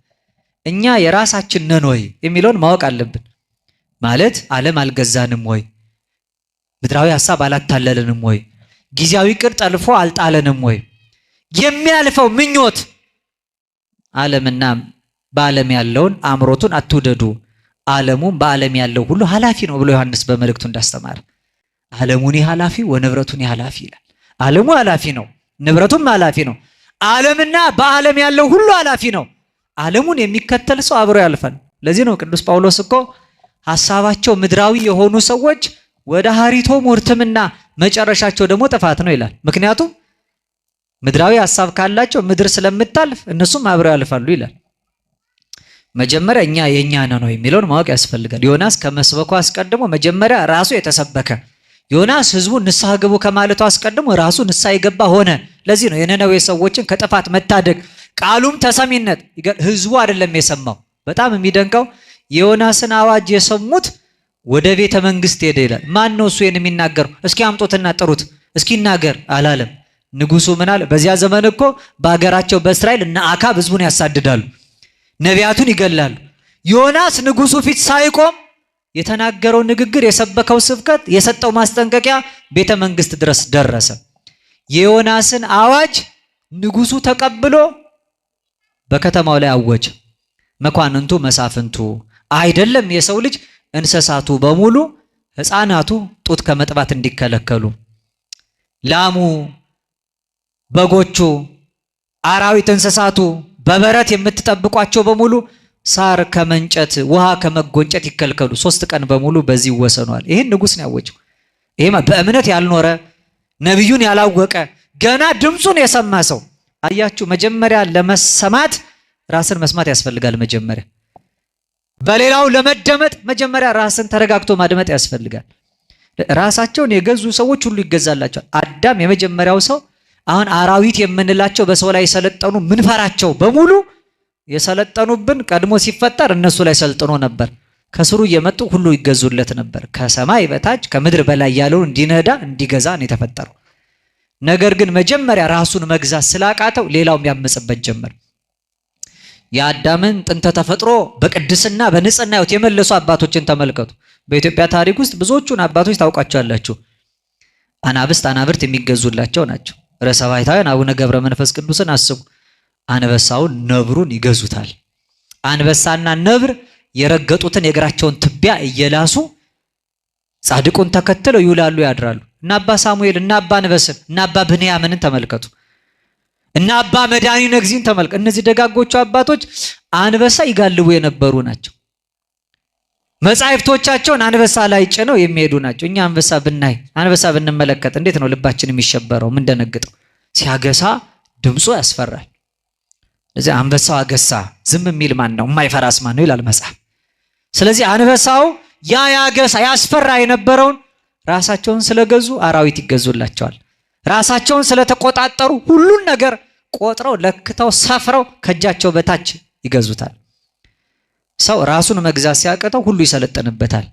እኛ የራሳችን ነን ወይ የሚለውን ማወቅ አለብን። ማለት ዓለም አልገዛንም ወይ? ምድራዊ ሐሳብ አላታለለንም ወይ? ጊዜያዊ ቅር ጠልፎ አልጣለንም ወይ? የሚያልፈው ምኞት ዓለምና በዓለም ያለውን አምሮቱን አትውደዱ፣ ዓለሙም በዓለም ያለው ሁሉ ኃላፊ ነው ብሎ ዮሐንስ በመልእክቱ እንዳስተማረ ዓለሙኒ ኃላፊ ወንብረቱኒ ኃላፊ ይላል። ዓለሙ ኃላፊ ነው፣ ንብረቱም ኃላፊ ነው። ዓለምና በዓለም ያለው ሁሉ ኃላፊ ነው። ዓለሙን የሚከተል ሰው አብሮ ያልፋል። ለዚህ ነው ቅዱስ ጳውሎስ እኮ ሐሳባቸው ምድራዊ የሆኑ ሰዎች ወደ ሐሪቶ ሞርትምና መጨረሻቸው ደግሞ ጥፋት ነው ይላል። ምክንያቱም ምድራዊ ሐሳብ ካላቸው ምድር ስለምታልፍ እነሱም አብረው ያልፋሉ ይላል። መጀመሪያ እኛ የኛ ነው የሚለውን ማወቅ ያስፈልጋል። ዮናስ ከመስበኩ አስቀድሞ መጀመሪያ ራሱ የተሰበከ ዮናስ ህዝቡን ንስሐ ግቡ ከማለቱ አስቀድሞ ራሱ ንስሐ የገባ ሆነ። ለዚህ ነው የነነዌ ሰዎችን ከጥፋት መታደግ ቃሉም ተሰሚነት ህዝቡ አይደለም የሰማው። በጣም የሚደንቀው የዮናስን አዋጅ የሰሙት ወደ ቤተ መንግስት ሄደ ይላል። ማን ነው እሱ የሚናገረው? እስኪ አምጦትና ጥሩት እስኪ ይናገር አላለም። ንጉሱ ምን አለ? በዚያ ዘመን እኮ በአገራቸው በእስራኤል እና አካብ ህዝቡን ያሳድዳሉ፣ ነቢያቱን ይገላሉ። ዮናስ ንጉሱ ፊት ሳይቆም የተናገረው ንግግር፣ የሰበከው ስብከት፣ የሰጠው ማስጠንቀቂያ ቤተ መንግስት ድረስ ደረሰ። የዮናስን አዋጅ ንጉሱ ተቀብሎ በከተማው ላይ አወጀ። መኳንንቱ፣ መሳፍንቱ አይደለም የሰው ልጅ እንስሳቱ በሙሉ ህፃናቱ ጡት ከመጥባት እንዲከለከሉ፣ ላሙ፣ በጎቹ፣ አራዊት እንስሳቱ በበረት የምትጠብቋቸው በሙሉ ሳር ከመንጨት ውሃ ከመጎንጨት ይከልከሉ፣ 3 ቀን በሙሉ በዚህ ይወሰኗል። ይሄን ንጉስ ነው ያወጀው። ይሄማ በእምነት ያልኖረ ነብዩን ያላወቀ ገና ድምጹን የሰማ ሰው አያችሁ። መጀመሪያ ለመሰማት ራስን መስማት ያስፈልጋል። መጀመሪያ በሌላው ለመደመጥ መጀመሪያ ራስን ተረጋግቶ ማድመጥ ያስፈልጋል። ራሳቸውን የገዙ ሰዎች ሁሉ ይገዛላቸዋል። አዳም የመጀመሪያው ሰው። አሁን አራዊት የምንላቸው በሰው ላይ የሰለጠኑ ምንፈራቸው በሙሉ የሰለጠኑብን ቀድሞ ሲፈጠር እነሱ ላይ ሰልጥኖ ነበር። ከስሩ እየመጡ ሁሉ ይገዙለት ነበር። ከሰማይ በታች ከምድር በላይ ያለውን እንዲነዳ እንዲገዛ ነው የተፈጠረው። ነገር ግን መጀመሪያ ራሱን መግዛት ስላቃተው ሌላውም ያመጽበት ጀመር። የአዳምን ጥንተ ተፈጥሮ በቅድስና በንጽህና ሕይወት የመለሱ አባቶችን ተመልከቱ። በኢትዮጵያ ታሪክ ውስጥ ብዙዎቹን አባቶች ታውቃቸዋላችሁ። አናብርት የሚገዙላቸው ናቸው። ርዕሰ ባሕታውያን አቡነ ገብረ መንፈስ ቅዱስን አስቡ። አንበሳውን ነብሩን ይገዙታል። አንበሳና ነብር የረገጡትን የእግራቸውን ትቢያ እየላሱ ጻድቁን ተከትለው ይውላሉ ያድራሉ። እና አባ ሳሙኤል እና አባ አንበስን እና አባ ብንያምንን ተመልከቱ። እና አባ መድኃኒነ እግዚእን ተመልከቱ። እነዚህ ደጋጎቹ አባቶች አንበሳ ይጋልቡ የነበሩ ናቸው። መጻሕፍቶቻቸውን አንበሳ ላይ ጭነው የሚሄዱ ናቸው። እኛ አንበሳ ብንመለከት እንዴት ነው ልባችን የሚሸበረው? ምን ደነግጠው? ሲያገሳ ድምፁ ያስፈራል። ስለዚህ አንበሳው አገሳ፣ ዝም የሚል ማን ነው? የማይፈራስ ማን ነው ይላል መጽሐፍ። ስለዚህ አንበሳው ያገሳ ያስፈራ የነበረውን ራሳቸውን ስለገዙ አራዊት ይገዙላቸዋል። ራሳቸውን ስለተቆጣጠሩ ሁሉን ነገር ቆጥረው ለክተው ሰፍረው ከእጃቸው በታች ይገዙታል። ሰው ራሱን መግዛት ሲያቅተው ሁሉ ይሰለጥንበታል።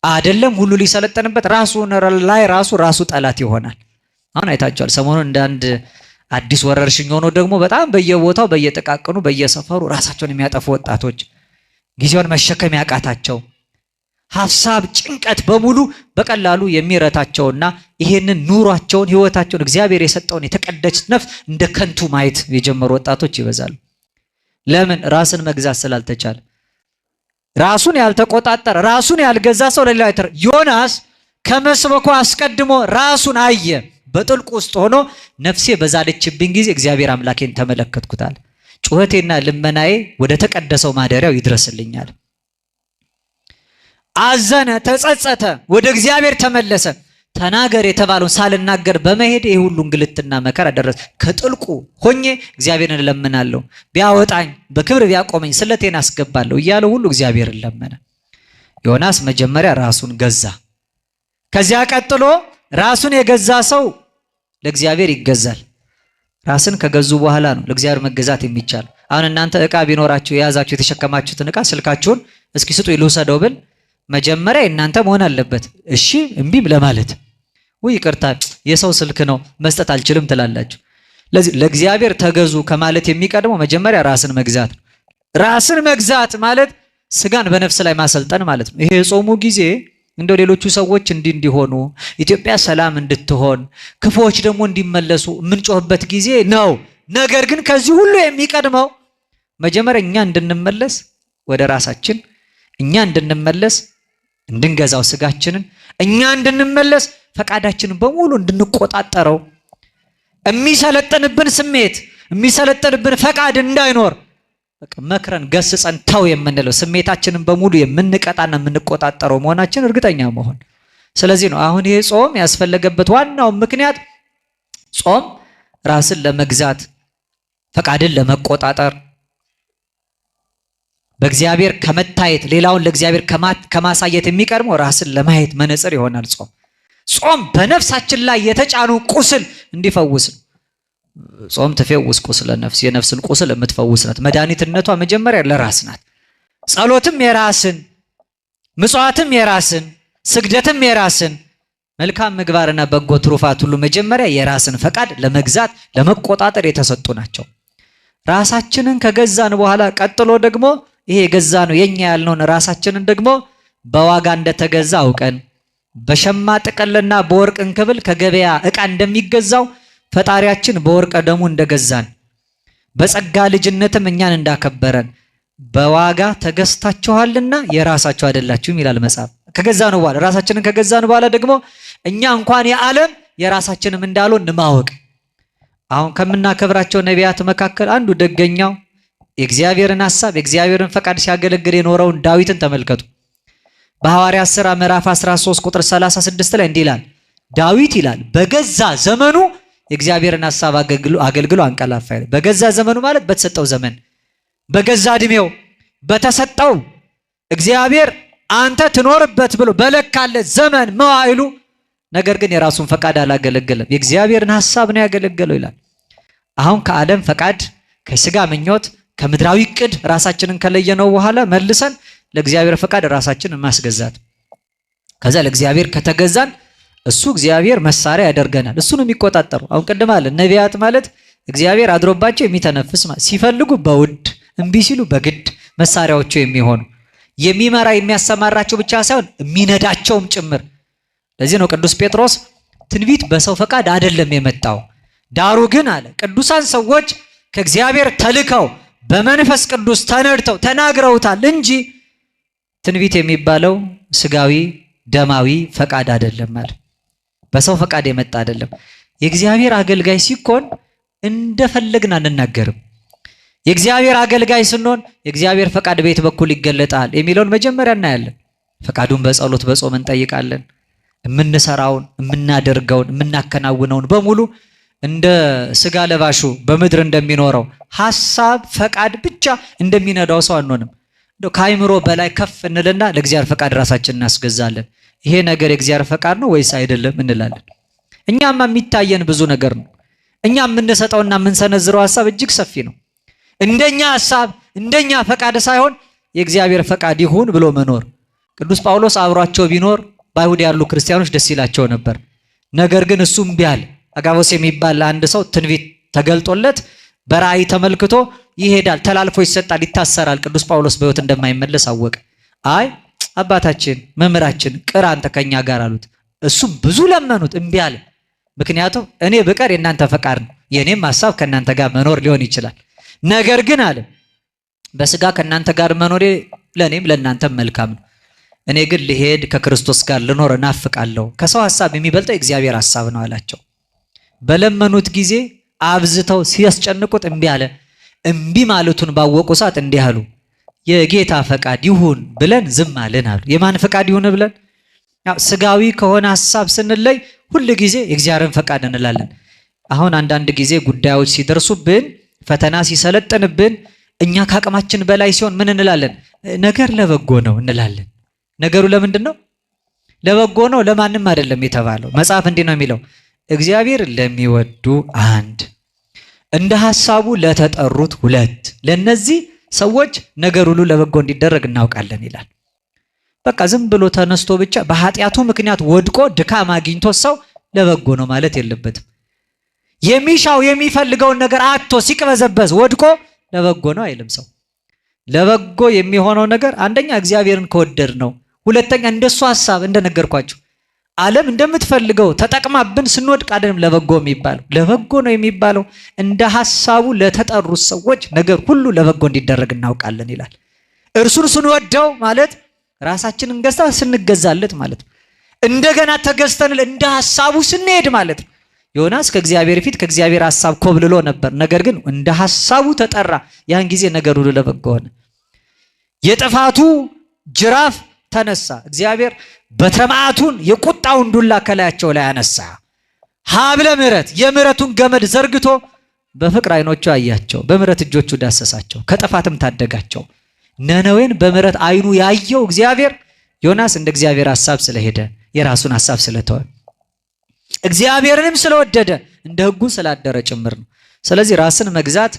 አይደለም ሁሉ ሊሰለጥንበት ራሱ ጠላት ይሆናል። አሁን አይታችኋል። ሰሞኑን እንደ አንድ አዲስ ወረርሽኝ ሆኖ ደግሞ በጣም በየቦታው በየጥቃቅኑ በየሰፈሩ ራሳቸውን የሚያጠፉ ወጣቶች፣ ጊዜውን መሸከም ያቃታቸው፣ ሐሳብ ጭንቀት በሙሉ በቀላሉ የሚረታቸውና ይሄንን ኑሯቸውን ህይወታቸውን እግዚአብሔር የሰጠውን የተቀደሰ ነፍስ እንደ ከንቱ ማየት የጀመሩ ወጣቶች ይበዛሉ። ለምን? ራስን መግዛት ስላልተቻለ። ራሱን ያልተቆጣጠረ ራሱን ያልገዛ ሰው ለሌላ አይተር። ዮናስ ከመስበኩ አስቀድሞ ራሱን አየ። በጥልቁ ውስጥ ሆኖ ነፍሴ በዛለችብኝ ጊዜ እግዚአብሔር አምላኬን ተመለከትኩታል። ጩኸቴና ልመናዬ ወደ ተቀደሰው ማደሪያው ይድረስልኛል። አዘነ፣ ተጸጸተ፣ ወደ እግዚአብሔር ተመለሰ። ተናገር የተባለውን ሳልናገር በመሄድ ይህ ሁሉ እንግልትና መከራ ደረሰ። ከጥልቁ ሆኜ እግዚአብሔርን እለምናለሁ፣ ቢያወጣኝ በክብር ቢያቆመኝ ስለቴን አስገባለሁ እያለ ሁሉ እግዚአብሔርን ለመነ። ዮናስ መጀመሪያ ራሱን ገዛ። ከዚያ ቀጥሎ ራሱን የገዛ ሰው ለእግዚአብሔር ይገዛል። ራስን ከገዙ በኋላ ነው ለእግዚአብሔር መገዛት የሚቻል። አሁን እናንተ ዕቃ ቢኖራችሁ የያዛችሁ የተሸከማችሁትን ዕቃ ስልካችሁን እስኪ ስጡ ልውሰደው ብል መጀመሪያ እናንተ መሆን አለበት እሺ እምቢም ለማለት። ወይ ይቅርታ የሰው ስልክ ነው መስጠት አልችልም ትላላችሁ። ለዚህ ለእግዚአብሔር ተገዙ ከማለት የሚቀድመው መጀመሪያ ራስን መግዛት ነው። ራስን መግዛት ማለት ስጋን በነፍስ ላይ ማሰልጠን ማለት ነው። ይሄ የጾሙ ጊዜ እንደው ሌሎቹ ሰዎች እንዲሆኑ ኢትዮጵያ ሰላም እንድትሆን ክፉዎች ደግሞ እንዲመለሱ የምንጮህበት ጊዜ ነው። ነገር ግን ከዚህ ሁሉ የሚቀድመው መጀመሪያ እኛ እንድንመለስ ወደ ራሳችን፣ እኛ እንድንመለስ እንድንገዛው ስጋችንን፣ እኛ እንድንመለስ ፈቃዳችንን በሙሉ እንድንቆጣጠረው፣ የሚሰለጥንብን ስሜት የሚሰለጥንብን ፈቃድ እንዳይኖር መክረን ገስጸን ተው የምንለው ስሜታችንን በሙሉ የምንቀጣና የምንቆጣጠረው መሆናችን እርግጠኛ መሆን። ስለዚህ ነው አሁን ይሄ ጾም ያስፈለገበት ዋናው ምክንያት ጾም ራስን ለመግዛት ፈቃድን ለመቆጣጠር በእግዚአብሔር ከመታየት ሌላውን ለእግዚአብሔር ከማሳየት የሚቀርመው ራስን ለማየት መነጽር ይሆናል ጾም። ጾም በነፍሳችን ላይ የተጫኑ ቁስል እንዲፈውስ ነው። ጾም ትፈውስ ቁስለ ነፍስ፣ የነፍስን ቁስል የምትፈውስ ናት። መድኃኒትነቷ መጀመሪያ ለራስ ናት። ጸሎትም የራስን፣ ምጽዋትም የራስን፣ ስግደትም የራስን፣ መልካም ምግባርና በጎ ትሩፋት ሁሉ መጀመሪያ የራስን ፈቃድ ለመግዛት ለመቆጣጠር የተሰጡ ናቸው። ራሳችንን ከገዛን በኋላ ቀጥሎ ደግሞ ይሄ የገዛ ነው የኛ ያልነውን ራሳችንን ደግሞ በዋጋ እንደተገዛ አውቀን በሸማ ጥቅልና በወርቅ እንክብል ከገበያ ዕቃ እንደሚገዛው ፈጣሪያችን በወርቀ ደሙ እንደገዛን በጸጋ ልጅነትም እኛን እንዳከበረን በዋጋ ተገዝታችኋልና የራሳችሁ አይደላችሁም ይላል መጽሐፍ። ከገዛነው በኋላ ራሳችንን ከገዛን በኋላ ደግሞ እኛ እንኳን የዓለም የራሳችንም እንዳልሆን ማወቅ። አሁን ከምናከብራቸው ነቢያት መካከል አንዱ ደገኛው የእግዚአብሔርን ሐሳብ የእግዚአብሔርን ፈቃድ ሲያገለግል የኖረውን ዳዊትን ተመልከቱ። በሐዋርያት ሥራ ምዕራፍ 13 ቁጥር 36 ላይ እንዲህ ይላል፣ ዳዊት ይላል በገዛ ዘመኑ የእግዚአብሔርን ሐሳብ አገልግሎ አንቀላፋ ይላል። በገዛ ዘመኑ ማለት በተሰጠው ዘመን፣ በገዛ እድሜው በተሰጠው እግዚአብሔር አንተ ትኖርበት ብሎ በለካለት ዘመን መዋዕሉ፣ ነገር ግን የራሱን ፈቃድ አላገለገለም፣ የእግዚአብሔርን ሐሳብ ነው ያገለገለው ይላል። አሁን ከዓለም ፈቃድ ከስጋ ምኞት ከምድራዊ ዕቅድ ራሳችንን ከለየነው በኋላ መልሰን ለእግዚአብሔር ፈቃድ ራሳችንን ማስገዛት። ከዛ ለእግዚአብሔር ከተገዛን እሱ እግዚአብሔር መሳሪያ ያደርገናል። እሱ ነው የሚቆጣጠሩ። አሁን ቀደም አለ ነቢያት ማለት እግዚአብሔር አድሮባቸው የሚተነፍስ ሲፈልጉ በውድ እምቢ ሲሉ በግድ መሳሪያዎቹ የሚሆኑ የሚመራ የሚያሰማራቸው ብቻ ሳይሆን የሚነዳቸውም ጭምር። ለዚህ ነው ቅዱስ ጴጥሮስ ትንቢት በሰው ፈቃድ አይደለም የመጣው፣ ዳሩ ግን አለ ቅዱሳን ሰዎች ከእግዚአብሔር ተልከው በመንፈስ ቅዱስ ተነድተው ተናግረውታል እንጂ ትንቢት የሚባለው ስጋዊ ደማዊ ፈቃድ አይደለም ማለት በሰው ፈቃድ የመጣ አይደለም። የእግዚአብሔር አገልጋይ ሲኮን እንደፈለግን አንናገርም። የእግዚአብሔር አገልጋይ ስንሆን የእግዚአብሔር ፈቃድ በየት በኩል ይገለጣል የሚለውን መጀመሪያ እናያለን። ፈቃዱን በጸሎት በጾም እንጠይቃለን። የምንሰራውን የምናደርገውን የምናከናውነውን በሙሉ እንደ ስጋ ለባሹ በምድር እንደሚኖረው ሐሳብ ፈቃድ ብቻ እንደሚነዳው ሰው አንሆንም። እንደው ከአይምሮ በላይ ከፍ እንልና ለእግዚአብሔር ፈቃድ ራሳችንን እናስገዛለን። ይሄ ነገር የእግዚአብሔር ፈቃድ ነው ወይስ አይደለም እንላለን። እኛማ የሚታየን ብዙ ነገር ነው። እኛ የምንሰጠውና የምንሰነዝረው ሐሳብ እጅግ ሰፊ ነው። እንደኛ ሐሳብ እንደኛ ፈቃድ ሳይሆን የእግዚአብሔር ፈቃድ ይሁን ብሎ መኖር። ቅዱስ ጳውሎስ አብሯቸው ቢኖር በአይሁድ ያሉ ክርስቲያኖች ደስ ይላቸው ነበር። ነገር ግን እሱም ቢያል አጋቦስ የሚባል አንድ ሰው ትንቢት ተገልጦለት በራእይ ተመልክቶ ይሄዳል፣ ተላልፎ ይሰጣል፣ ይታሰራል። ቅዱስ ጳውሎስ በሕይወት እንደማይመለስ አወቀ። አይ አባታችን መምህራችን ቅር አንተ ከኛ ጋር አሉት። እሱም ብዙ ለመኑት፣ እምቢ አለ። ምክንያቱም እኔ ብቀር የእናንተ ፈቃድ ነው፣ የእኔም ሐሳብ ከእናንተ ጋር መኖር ሊሆን ይችላል። ነገር ግን አለ በስጋ ከእናንተ ጋር መኖሬ ለእኔም ለእናንተም መልካም ነው። እኔ ግን ልሄድ ከክርስቶስ ጋር ልኖር እናፍቃለሁ። ከሰው ሐሳብ የሚበልጠው የእግዚአብሔር ሐሳብ ነው አላቸው። በለመኑት ጊዜ አብዝተው ሲያስጨንቁት እምቢ አለ። እምቢ ማለቱን ባወቁ ሰዓት እንዲህ አሉ፣ የጌታ ፈቃድ ይሁን ብለን ዝም አለን አሉ። የማን ፈቃድ ይሁን ብለን? ስጋዊ ከሆነ ሐሳብ ስንለይ ሁል ጊዜ የእግዚአብሔርን ፈቃድ እንላለን። አሁን አንዳንድ ጊዜ ጉዳዮች ሲደርሱብን ፈተና ሲሰለጥንብን እኛ ከአቅማችን በላይ ሲሆን ምን እንላለን? ነገር ለበጎ ነው እንላለን። ነገሩ ለምንድን ነው? ለበጎ ነው፣ ለማንም አይደለም የተባለው። መጽሐፍ እንዲህ ነው የሚለው፣ እግዚአብሔር ለሚወዱ አንድ፣ እንደ ሐሳቡ ለተጠሩት ሁለት፣ ለነዚህ ሰዎች ነገር ሁሉ ለበጎ እንዲደረግ እናውቃለን ይላል። በቃ ዝም ብሎ ተነስቶ ብቻ በኃጢአቱ ምክንያት ወድቆ ድካም አግኝቶ ሰው ለበጎ ነው ማለት የለበትም። የሚሻው የሚፈልገውን ነገር አጥቶ ሲቅበዘበዝ ወድቆ ለበጎ ነው አይልም ሰው። ለበጎ የሚሆነው ነገር አንደኛ እግዚአብሔርን ከወደድ ነው፣ ሁለተኛ እንደሱ ሐሳብ እንደነገርኳችሁ ዓለም እንደምትፈልገው ተጠቅማብን ስንወድቅ አይደለም ለበጎ የሚባለው። ለበጎ ነው የሚባለው እንደ ሐሳቡ ለተጠሩት ሰዎች ነገር ሁሉ ለበጎ እንዲደረግ እናውቃለን ይላል። እርሱን ስንወደው ማለት ራሳችንን ገዝተን ስንገዛለት ማለት ነው። እንደገና ተገዝተን እንደ ሐሳቡ ስንሄድ ማለት ነው። ዮናስ ከእግዚአብሔር ፊት ከእግዚአብሔር ሐሳብ ኮብልሎ ነበር፣ ነገር ግን እንደ ሐሳቡ ተጠራ። ያን ጊዜ ነገር ሁሉ ለበጎ ሆነ። የጥፋቱ ጅራፍ ተነሳ። እግዚአብሔር በትረ መዓቱን የቁጣውን ዱላ ከላያቸው ላይ አነሳ። ሀብለ ምሕረት የምሕረቱን ገመድ ዘርግቶ በፍቅር አይኖቹ አያቸው፣ በምሕረት እጆቹ ዳሰሳቸው፣ ከጥፋትም ታደጋቸው። ነነዌን በምሕረት አይኑ ያየው እግዚአብሔር ዮናስ እንደ እግዚአብሔር ሐሳብ ስለሄደ የራሱን ሐሳብ ስለተወ እግዚአብሔርንም ስለወደደ እንደ ሕጉ ስላደረ ጭምር ነው። ስለዚህ ራስን መግዛት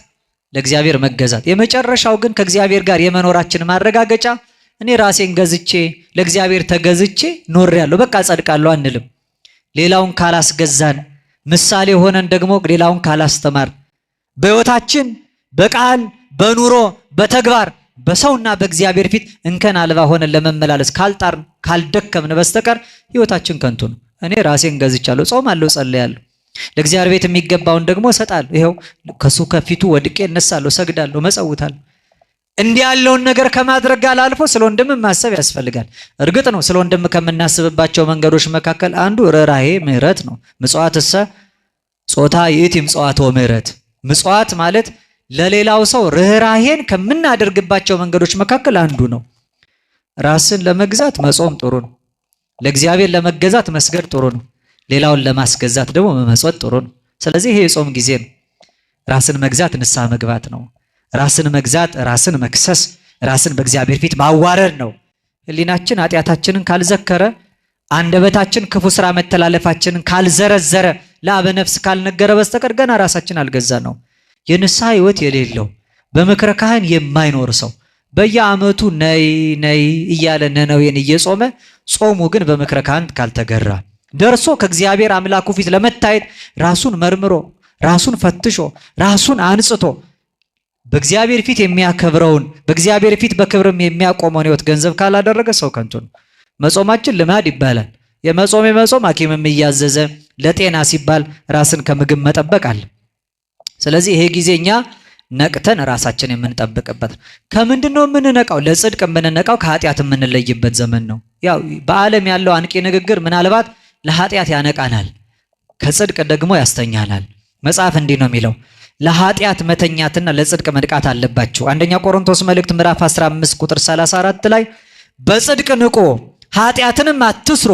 ለእግዚአብሔር መገዛት የመጨረሻው ግን ከእግዚአብሔር ጋር የመኖራችን ማረጋገጫ እኔ ራሴን ገዝቼ ለእግዚአብሔር ተገዝቼ ኖሬያለሁ በቃ ጸድቃለሁ አንልም። ሌላውን ካላስገዛን ምሳሌ ሆነን ደግሞ ሌላውን ካላስተማር በሕይወታችን በቃል በኑሮ በተግባር በሰውና በእግዚአብሔር ፊት እንከን አልባ ሆነን ለመመላለስ ካልጣርን ካልደከምን በስተቀር ሕይወታችን ከንቱ ነው። እኔ ራሴን ገዝቻለሁ፣ ጾማለሁ፣ ጸልያለሁ፣ ለእግዚአብሔር ቤት የሚገባውን ደግሞ እሰጣለሁ፣ ይሄው ከሱ ከፊቱ ወድቄ እነሳለሁ፣ ሰግዳለሁ፣ መጸውታለሁ። እንዲህ ያለውን ነገር ከማድረግ ጋር አልፎ ስለ ወንድም ማሰብ ያስፈልጋል። እርግጥ ነው ስለ ወንድም ከምናስብባቸው መንገዶች መካከል አንዱ ርኅራኄ ምሕረት ነው። ምጽዋትሰ ጾታ ይእቲ ምጽዋት ወምሕረት። ምጽዋት ማለት ለሌላው ሰው ርኅራኄን ከምናደርግባቸው መንገዶች መካከል አንዱ ነው። ራስን ለመግዛት መጾም ጥሩ ነው። ለእግዚአብሔር ለመገዛት መስገድ ጥሩ ነው። ሌላውን ለማስገዛት ደግሞ መመጽወት ጥሩ ነው። ስለዚህ ይሄ የጾም ጊዜ ነው። ራስን መግዛት ንስሐ መግባት ነው። ራስን መግዛት ራስን መክሰስ፣ ራስን በእግዚአብሔር ፊት ማዋረድ ነው። ሕሊናችን ኃጢአታችንን ካልዘከረ፣ አንደበታችን ክፉ ስራ መተላለፋችንን ካልዘረዘረ፣ ለአበ ነፍስ ካልነገረ በስተቀር ገና ራሳችን አልገዛ ነው። የንስሐ ሕይወት የሌለው በምክረ ካህን የማይኖር ሰው በየዓመቱ ነይ ነይ እያለ ነነዌን እየጾመ ጾሙ ግን በምክረ ካህን ካልተገራ ደርሶ ከእግዚአብሔር አምላኩ ፊት ለመታየት ራሱን መርምሮ ራሱን ፈትሾ ራሱን አንጽቶ በእግዚአብሔር ፊት የሚያከብረውን በእግዚአብሔር ፊት በክብርም የሚያቆመውን ሕይወት ገንዘብ ካላደረገ ሰው ከንቱ ነው። መጾማችን ልማድ ይባላል። የመጾም ሐኪምም እያዘዘ ለጤና ሲባል ራስን ከምግብ መጠበቅ አለ። ስለዚህ ይሄ ጊዜኛ ነቅተን ራሳችን የምንጠብቅበት ከምንድነው የምንነቃው? ለጽድቅ የምንነቃው ከኃጢአት የምንለይበት ዘመን ነው። ያው በዓለም ያለው አንቂ ንግግር ምናልባት ለኃጢአት ያነቃናል፣ ከጽድቅ ደግሞ ያስተኛናል። መጽሐፍ እንዲህ ነው የሚለው ለኃጢአት መተኛትና ለጽድቅ መንቃት አለባችሁ። አንደኛ ቆሮንቶስ መልእክት ምዕራፍ 15 ቁጥር 34 ላይ በጽድቅ ንቁ ኃጢአትንም አትስሩ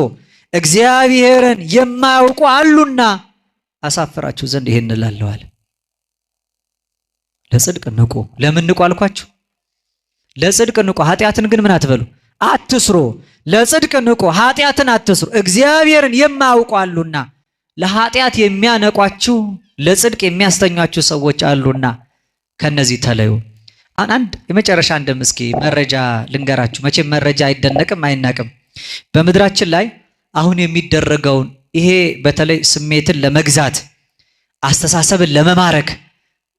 እግዚአብሔርን የማያውቁ አሉና አሳፍራችሁ ዘንድ ይሄን እንላለዋል። ለጽድቅ ንቁ። ለምን ንቁ አልኳችሁ? ለጽድቅ ንቁ። ኃጢአትን ግን ምን አትበሉ? አትስሩ። ለጽድቅ ንቁ ኃጢአትን አትስሩ እግዚአብሔርን የማያውቁ አሉና። ለኃጢአት የሚያነቋችሁ ለጽድቅ የሚያስተኛችሁ ሰዎች አሉና ከነዚህ ተለዩ። አንድ የመጨረሻ አንድም እስኪ መረጃ ልንገራችሁ። መቼም መረጃ አይደነቅም አይናቅም። በምድራችን ላይ አሁን የሚደረገውን ይሄ በተለይ ስሜትን ለመግዛት አስተሳሰብን ለመማረክ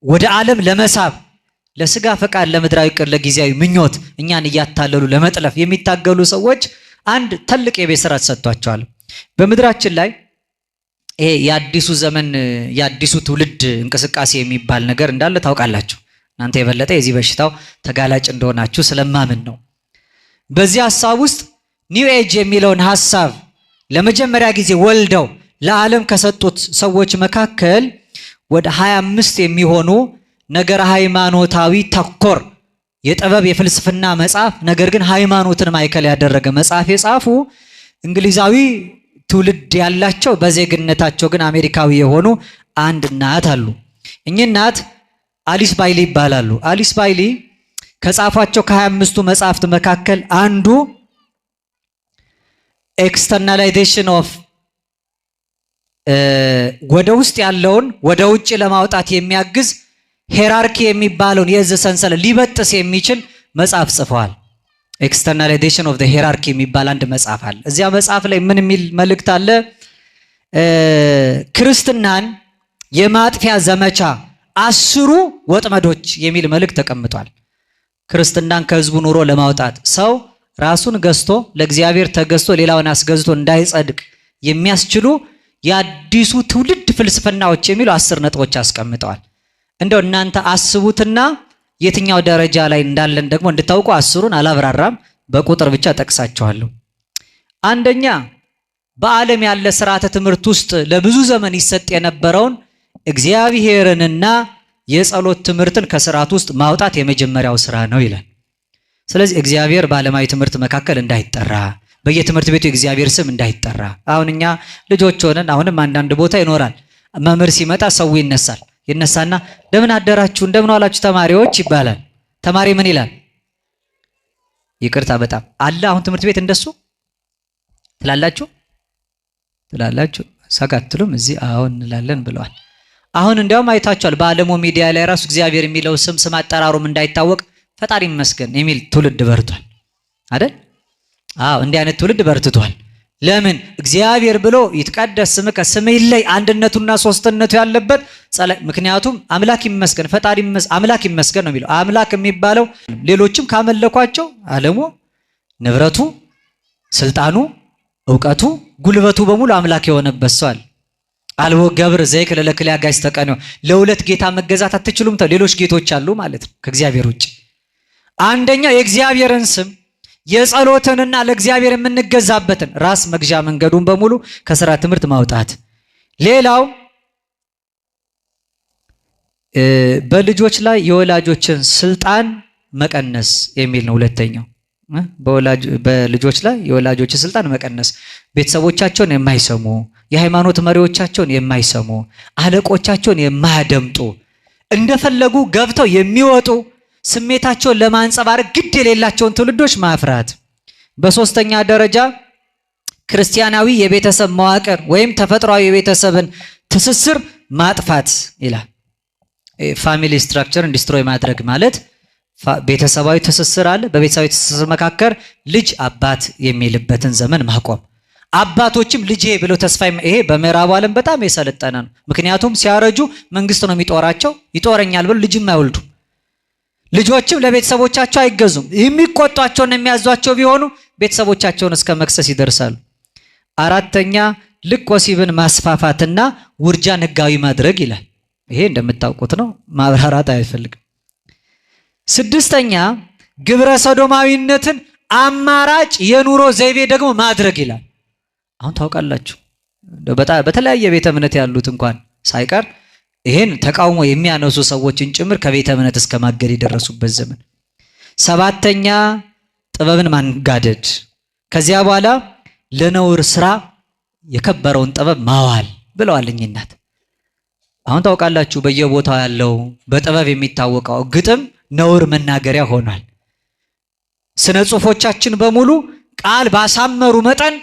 ወደ ዓለም ለመሳብ ለስጋ ፈቃድ ለምድራዊ ቅር ለጊዜያዊ ምኞት እኛን እያታለሉ ለመጥለፍ የሚታገሉ ሰዎች አንድ ትልቅ የቤት ስራ ተሰጥቷቸዋል። በምድራችን ላይ ይሄ የአዲሱ ዘመን የአዲሱ ትውልድ እንቅስቃሴ የሚባል ነገር እንዳለ ታውቃላችሁ። እናንተ የበለጠ የዚህ በሽታው ተጋላጭ እንደሆናችሁ ስለማምን ነው። በዚህ ሐሳብ ውስጥ ኒው ኤጅ የሚለውን ሐሳብ ለመጀመሪያ ጊዜ ወልደው ለዓለም ከሰጡት ሰዎች መካከል ወደ 25 የሚሆኑ ነገር ሃይማኖታዊ ተኮር የጥበብ የፍልስፍና መጽሐፍ ነገር ግን ሃይማኖትን ማዕከል ያደረገ መጽሐፍ የጻፉ እንግሊዛዊ ትውልድ ያላቸው በዜግነታቸው ግን አሜሪካዊ የሆኑ አንድ እናት አሉ። እኚህ እናት አሊስ ባይሊ ይባላሉ። አሊስ ባይሊ ከጻፏቸው ከ25ቱ መጽሐፍት መካከል አንዱ ኤክስተርናላይዜሽን ኦፍ ወደ ውስጥ ያለውን ወደ ውጭ ለማውጣት የሚያግዝ ሄራርኪ የሚባለውን የእዝ ሰንሰለት ሊበጥስ የሚችል መጽሐፍ ጽፈዋል። ኤክስተርናላይዜሽን ኦፍ ዘ ሄራርኪ የሚባል አንድ መጽሐፍ አለ። እዚያ መጽሐፍ ላይ ምን የሚል መልእክት አለ? ክርስትናን የማጥፊያ ዘመቻ 10 ወጥመዶች የሚል መልእክት ተቀምጧል። ክርስትናን ከህዝቡ ኑሮ ለማውጣት ሰው ራሱን ገዝቶ ለእግዚአብሔር ተገዝቶ ሌላውን አስገዝቶ እንዳይጸድቅ የሚያስችሉ የአዲሱ ትውልድ ፍልስፍናዎች የሚሉ 10 ነጥቦች አስቀምጠዋል። እንደው እናንተ አስቡትና የትኛው ደረጃ ላይ እንዳለን ደግሞ እንድታውቁ 10ን አላብራራም፣ በቁጥር ብቻ ጠቅሳቸዋለሁ። አንደኛ በዓለም ያለ ስርዓተ ትምህርት ውስጥ ለብዙ ዘመን ይሰጥ የነበረውን እግዚአብሔርንና የጸሎት ትምህርትን ከስርዓት ውስጥ ማውጣት የመጀመሪያው ስራ ነው ይላል። ስለዚህ እግዚአብሔር በዓለማዊ ትምህርት መካከል እንዳይጠራ በየትምህርት ቤቱ የእግዚአብሔር ስም እንዳይጠራ። አሁን እኛ ልጆች ሆነን አሁንም አንዳንድ ቦታ ይኖራል። መምህር ሲመጣ ሰው ይነሳና እንደምን አደራችሁ እንደምን ዋላችሁ ተማሪዎች ይባላል። ተማሪ ምን ይላል? ይቅርታ በጣም አለ። አሁን ትምህርት ቤት እንደሱ ትላላችሁ ሰጋትሉም እዚህ አሁን እንላለን ብለዋል። አሁን እንዲያውም አይታችኋል በዓለሙ ሚዲያ ላይ ራሱ እግዚአብሔር የሚለው ስም አጠራሩም እንዳይታወቅ ፈጣሪ ይመስገን የሚል ትውልድ በርቷል አይደል? አዎ እንዲህ አይነት ትውልድ በርትቷል። ለምን? እግዚአብሔር ብሎ ይትቀደስ ስምከ ስምህ ይለይ አንድነቱና ሶስትነቱ ያለበት ምክንያቱም አምላክ ይመስገን ፈጣሪ አምላክ ይመስገን ነው የሚለው። አምላክ የሚባለው ሌሎችም ካመለኳቸው ዓለሙ ንብረቱ ስልጣኑ ዕውቀቱ ጉልበቱ በሙሉ አምላክ የሆነበት ሰው አለ። አልቦ ገብር ዘይክል ለክልያ ጋይስ ተቀነው ለሁለት ጌታ መገዛት አትችሉም። ሌሎች ጌቶች አሉ ማለት ነው ከእግዚአብሔር ውጭ። አንደኛ የእግዚአብሔርን ስም የጸሎትንና ለእግዚአብሔር የምንገዛበትን ራስ መግዣ መንገዱን በሙሉ ከሥራ ትምህርት ማውጣት። ሌላው በልጆች ላይ የወላጆችን ስልጣን መቀነስ የሚል ነው። ሁለተኛው በልጆች ላይ የወላጆችን ስልጣን መቀነስ፣ ቤተሰቦቻቸውን የማይሰሙ የሃይማኖት መሪዎቻቸውን የማይሰሙ አለቆቻቸውን የማያደምጡ እንደፈለጉ ገብተው የሚወጡ ስሜታቸውን ለማንጸባረቅ ግድ የሌላቸውን ትውልዶች ማፍራት። በሶስተኛ ደረጃ ክርስቲያናዊ የቤተሰብ መዋቅር ወይም ተፈጥሯዊ የቤተሰብን ትስስር ማጥፋት ይላል። ፋሚሊ ስትራክቸርን ዲስትሮይ ማድረግ ማለት ቤተሰባዊ ትስስር አለ። በቤተሰባዊ ትስስር መካከል ልጅ አባት የሚልበትን ዘመን ማቆም። አባቶችም ልጄ ብለው ተስፋ ይሄ በምዕራቡ ዓለም በጣም የሰለጠነ ነው። ምክንያቱም ሲያረጁ መንግስት ነው የሚጦራቸው። ይጦረኛል ብለው ልጅም አይወልዱ። ልጆችም ለቤተሰቦቻቸው አይገዙም። የሚቆጧቸውና የሚያዟቸው ቢሆኑ ቤተሰቦቻቸውን እስከ መክሰስ ይደርሳሉ። አራተኛ ልቅ ወሲብን ማስፋፋትና ውርጃን ህጋዊ ማድረግ ይላል። ይሄ እንደምታውቁት ነው፣ ማብራራት አይፈልግም። ስድስተኛ ግብረ ሰዶማዊነትን አማራጭ የኑሮ ዘይቤ ደግሞ ማድረግ ይላል። አሁን ታውቃላችሁ በተለያየ ቤተ እምነት ያሉት እንኳን ሳይቀር ይሄን ተቃውሞ የሚያነሱ ሰዎችን ጭምር ከቤተ እምነት እስከ ማገድ የደረሱበት ዘመን። ሰባተኛ ጥበብን ማንጋደድ፣ ከዚያ በኋላ ለነውር ስራ የከበረውን ጥበብ ማዋል ብለዋል እኚህ እናት። አሁን ታውቃላችሁ በየቦታው ያለው በጥበብ የሚታወቀው ግጥም ነውር መናገሪያ ሆኗል። ስነ ጽሁፎቻችን በሙሉ ቃል ባሳመሩ መጠን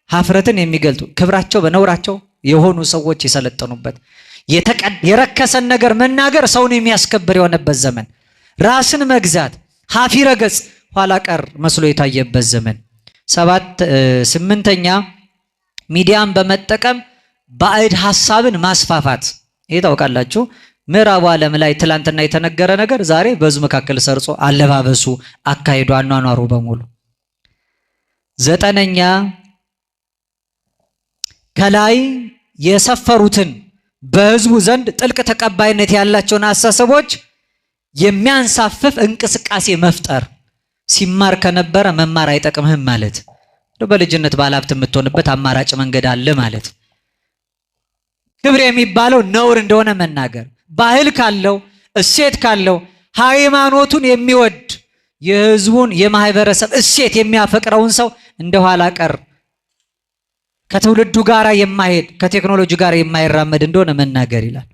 ሀፍረትን የሚገልጡ ክብራቸው በነውራቸው የሆኑ ሰዎች የሰለጠኑበት የረከሰን ነገር መናገር ሰውን የሚያስከብር የሆነበት ዘመን፣ ራስን መግዛት ሀፊረ ገጽ ኋላ ቀር መስሎ የታየበት ዘመን። ስምንተኛ ሚዲያን በመጠቀም ባዕድ ሐሳብን ማስፋፋት። ይሄ ታውቃላችሁ ምዕራቡ ዓለም ላይ ትላንትና የተነገረ ነገር ዛሬ በዙ መካከል ሰርጾ አለባበሱ፣ አካሄዱ፣ አኗኗሩ በሙሉ። ዘጠነኛ ከላይ የሰፈሩትን በህዝቡ ዘንድ ጥልቅ ተቀባይነት ያላቸውን አስተሳሰቦች የሚያንሳፍፍ እንቅስቃሴ መፍጠር። ሲማር ከነበረ መማር አይጠቅምህም ማለት በልጅነት ባለሀብት የምትሆንበት አማራጭ መንገድ አለ ማለት። ክብር የሚባለው ነውር እንደሆነ መናገር። ባህል ካለው እሴት ካለው ሃይማኖቱን የሚወድ የህዝቡን የማህበረሰብ እሴት የሚያፈቅረውን ሰው እንደኋላ ቀር ከትውልዱ ጋር የማይሄድ ከቴክኖሎጂ ጋር የማይራመድ እንደሆነ መናገር ይላል።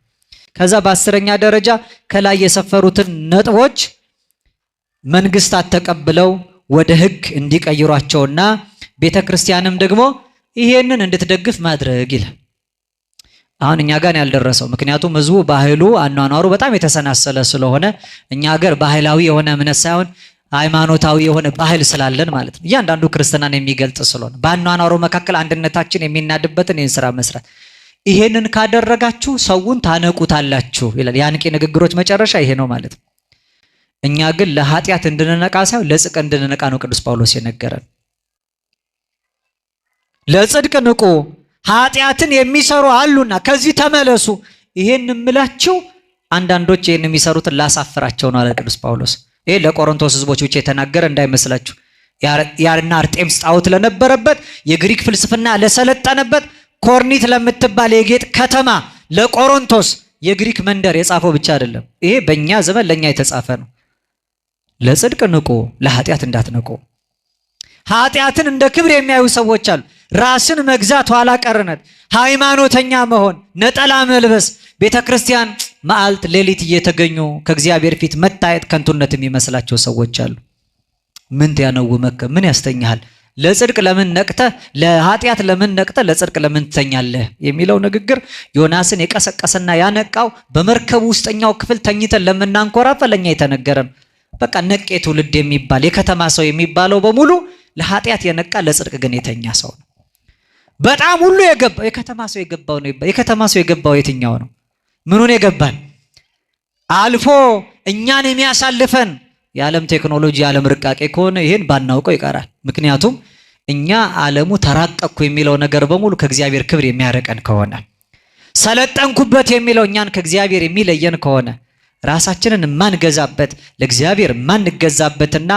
ከዛ በአስረኛ ደረጃ ከላይ የሰፈሩትን ነጥቦች መንግስታት ተቀብለው ወደ ህግ እንዲቀይሯቸውና ቤተክርስቲያንም ደግሞ ይሄንን እንድትደግፍ ማድረግ ይላል። አሁን እኛ ጋር ያልደረሰው ምክንያቱም ህዝቡ ባህሉ አኗኗሩ በጣም የተሰናሰለ ስለሆነ እኛ ሀገር ባህላዊ የሆነ እምነት ሳይሆን ሃይማኖታዊ የሆነ ባህል ስላለን ማለት ነው። እያንዳንዱ ክርስትናን የሚገልጽ ስለሆነ በአኗኗሩ መካከል አንድነታችን የሚናድበትን ይህን ስራ መስራት። ይሄንን ካደረጋችሁ ሰውን ታነቁታላችሁ ይላል። የአንቂ ንግግሮች መጨረሻ ይሄ ነው ማለት ነው። እኛ ግን ለኃጢአት እንድንነቃ ሳይሆን ለጽድቅ እንድንነቃ ነው ቅዱስ ጳውሎስ የነገረን። ለጽድቅ ንቁ፣ ኃጢአትን የሚሰሩ አሉና ከዚህ ተመለሱ። ይሄን እምላችሁ አንዳንዶች ይሄን የሚሰሩትን ላሳፍራቸው ነው አለ ቅዱስ ጳውሎስ። ይሄ ለቆሮንቶስ ህዝቦች ብቻ የተናገረ እንዳይመስላችሁ። ያርና አርጤምስ ጣዖት ለነበረበት የግሪክ ፍልስፍና ለሰለጠነበት ኮርኒት ለምትባል የጌጥ ከተማ ለቆሮንቶስ የግሪክ መንደር የጻፈው ብቻ አይደለም። ይሄ በእኛ ዘመን ለኛ የተጻፈ ነው። ለጽድቅ ንቁ፣ ለኃጢአት እንዳትነቁ። ኃጢአትን እንደ ክብር የሚያዩ ሰዎች አሉ። ራስን መግዛት፣ ኋላ ቀርነት፣ ሃይማኖተኛ መሆን፣ ነጠላ መልበስ፣ ቤተክርስቲያን መዓልት ሌሊት እየተገኙ ከእግዚአብሔር ፊት መታየት ከንቱነት የሚመስላቸው ሰዎች አሉ። ምን ያነውመከ ምን ያስተኛሃል? ለጽድቅ ለምን ነቅተ ለኃጢአት ለምን ነቅተ ለጽድቅ ለምን ትተኛለህ የሚለው ንግግር ዮናስን የቀሰቀሰና ያነቃው በመርከቡ ውስጠኛው ክፍል ተኝተን ለምናንኮራፈ ለኛ የተነገረን። በቃ ነቄ ትውልድ የሚባል የከተማ ሰው የሚባለው በሙሉ ለኃጢአት የነቃ ለጽድቅ ግን የተኛ ሰው ነው። በጣም ሁሉ የገባው የከተማ ሰው የገባው ነው። የከተማ ሰው የገባው የትኛው ነው? ምኑን የገባን? አልፎ እኛን የሚያሳልፈን የዓለም ቴክኖሎጂ የዓለም ርቃቄ ከሆነ ይሄን ባናውቀው ይቀራል። ምክንያቱም እኛ ዓለሙ ተራቀቅኩ የሚለው ነገር በሙሉ ከእግዚአብሔር ክብር የሚያረቀን ከሆነ፣ ሰለጠንኩበት የሚለው እኛን ከእግዚአብሔር የሚለየን ከሆነ፣ ራሳችንን ማንገዛበት ለእግዚአብሔር ማንገዛበትና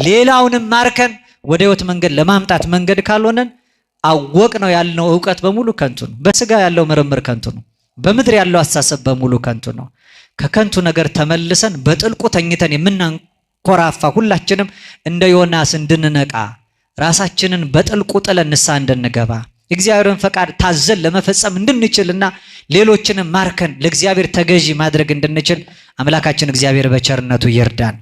ሌላውንም ማርከን ወደ ሕይወት መንገድ ለማምጣት መንገድ ካልሆነን አወቅ ነው ያልነው ዕውቀት በሙሉ ከንቱ ነው። በስጋ ያለው ምርምር ከንቱ ነው። በምድር ያለው አስተሳሰብ በሙሉ ከንቱ ነው። ከከንቱ ነገር ተመልሰን በጥልቁ ተኝተን የምናንኮራፋ ሁላችንም እንደ ዮናስ እንድንነቃ ራሳችንን በጥልቁ ጥለን ንስሐ እንድንገባ እግዚአብሔርን ፈቃድ ታዘን ለመፈጸም እንድንችልና ሌሎችንም ማርከን ለእግዚአብሔር ተገዢ ማድረግ እንድንችል አምላካችን እግዚአብሔር በቸርነቱ ይርዳን።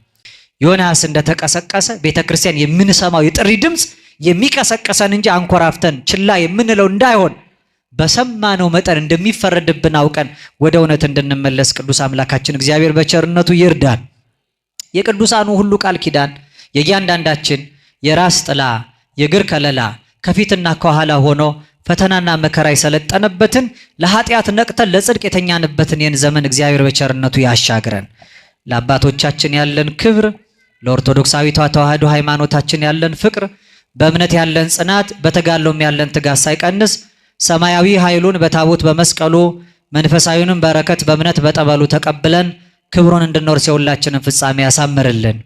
ዮናስ እንደተቀሰቀሰ ቤተክርስቲያን የምንሰማው የጥሪ ድምጽ የሚቀሰቀሰን እንጂ አንኮራፍተን ችላ የምንለው እንዳይሆን በሰማነው መጠን እንደሚፈረድብን አውቀን ወደ እውነት እንድንመለስ ቅዱስ አምላካችን እግዚአብሔር በቸርነቱ ይርዳን። የቅዱሳኑ ሁሉ ቃል ኪዳን የእያንዳንዳችን የራስ ጥላ የእግር ከለላ ከፊትና ከኋላ ሆኖ ፈተናና መከራ የሰለጠነበትን ለኃጢአት ነቅተን ለጽድቅ የተኛንበትን ይህን ዘመን እግዚአብሔር በቸርነቱ ያሻግረን። ለአባቶቻችን ያለን ክብር፣ ለኦርቶዶክሳዊቷ ተዋህዶ ሃይማኖታችን ያለን ፍቅር፣ በእምነት ያለን ጽናት፣ በተጋድሎም ያለን ትጋት ሳይቀንስ ሰማያዊ ኃይሉን በታቦት በመስቀሉ መንፈሳዊንም በረከት በእምነት በጠበሉ ተቀብለን ክብሩን እንድንወርስ የሁላችንን ፍጻሜ ያሳምርልን።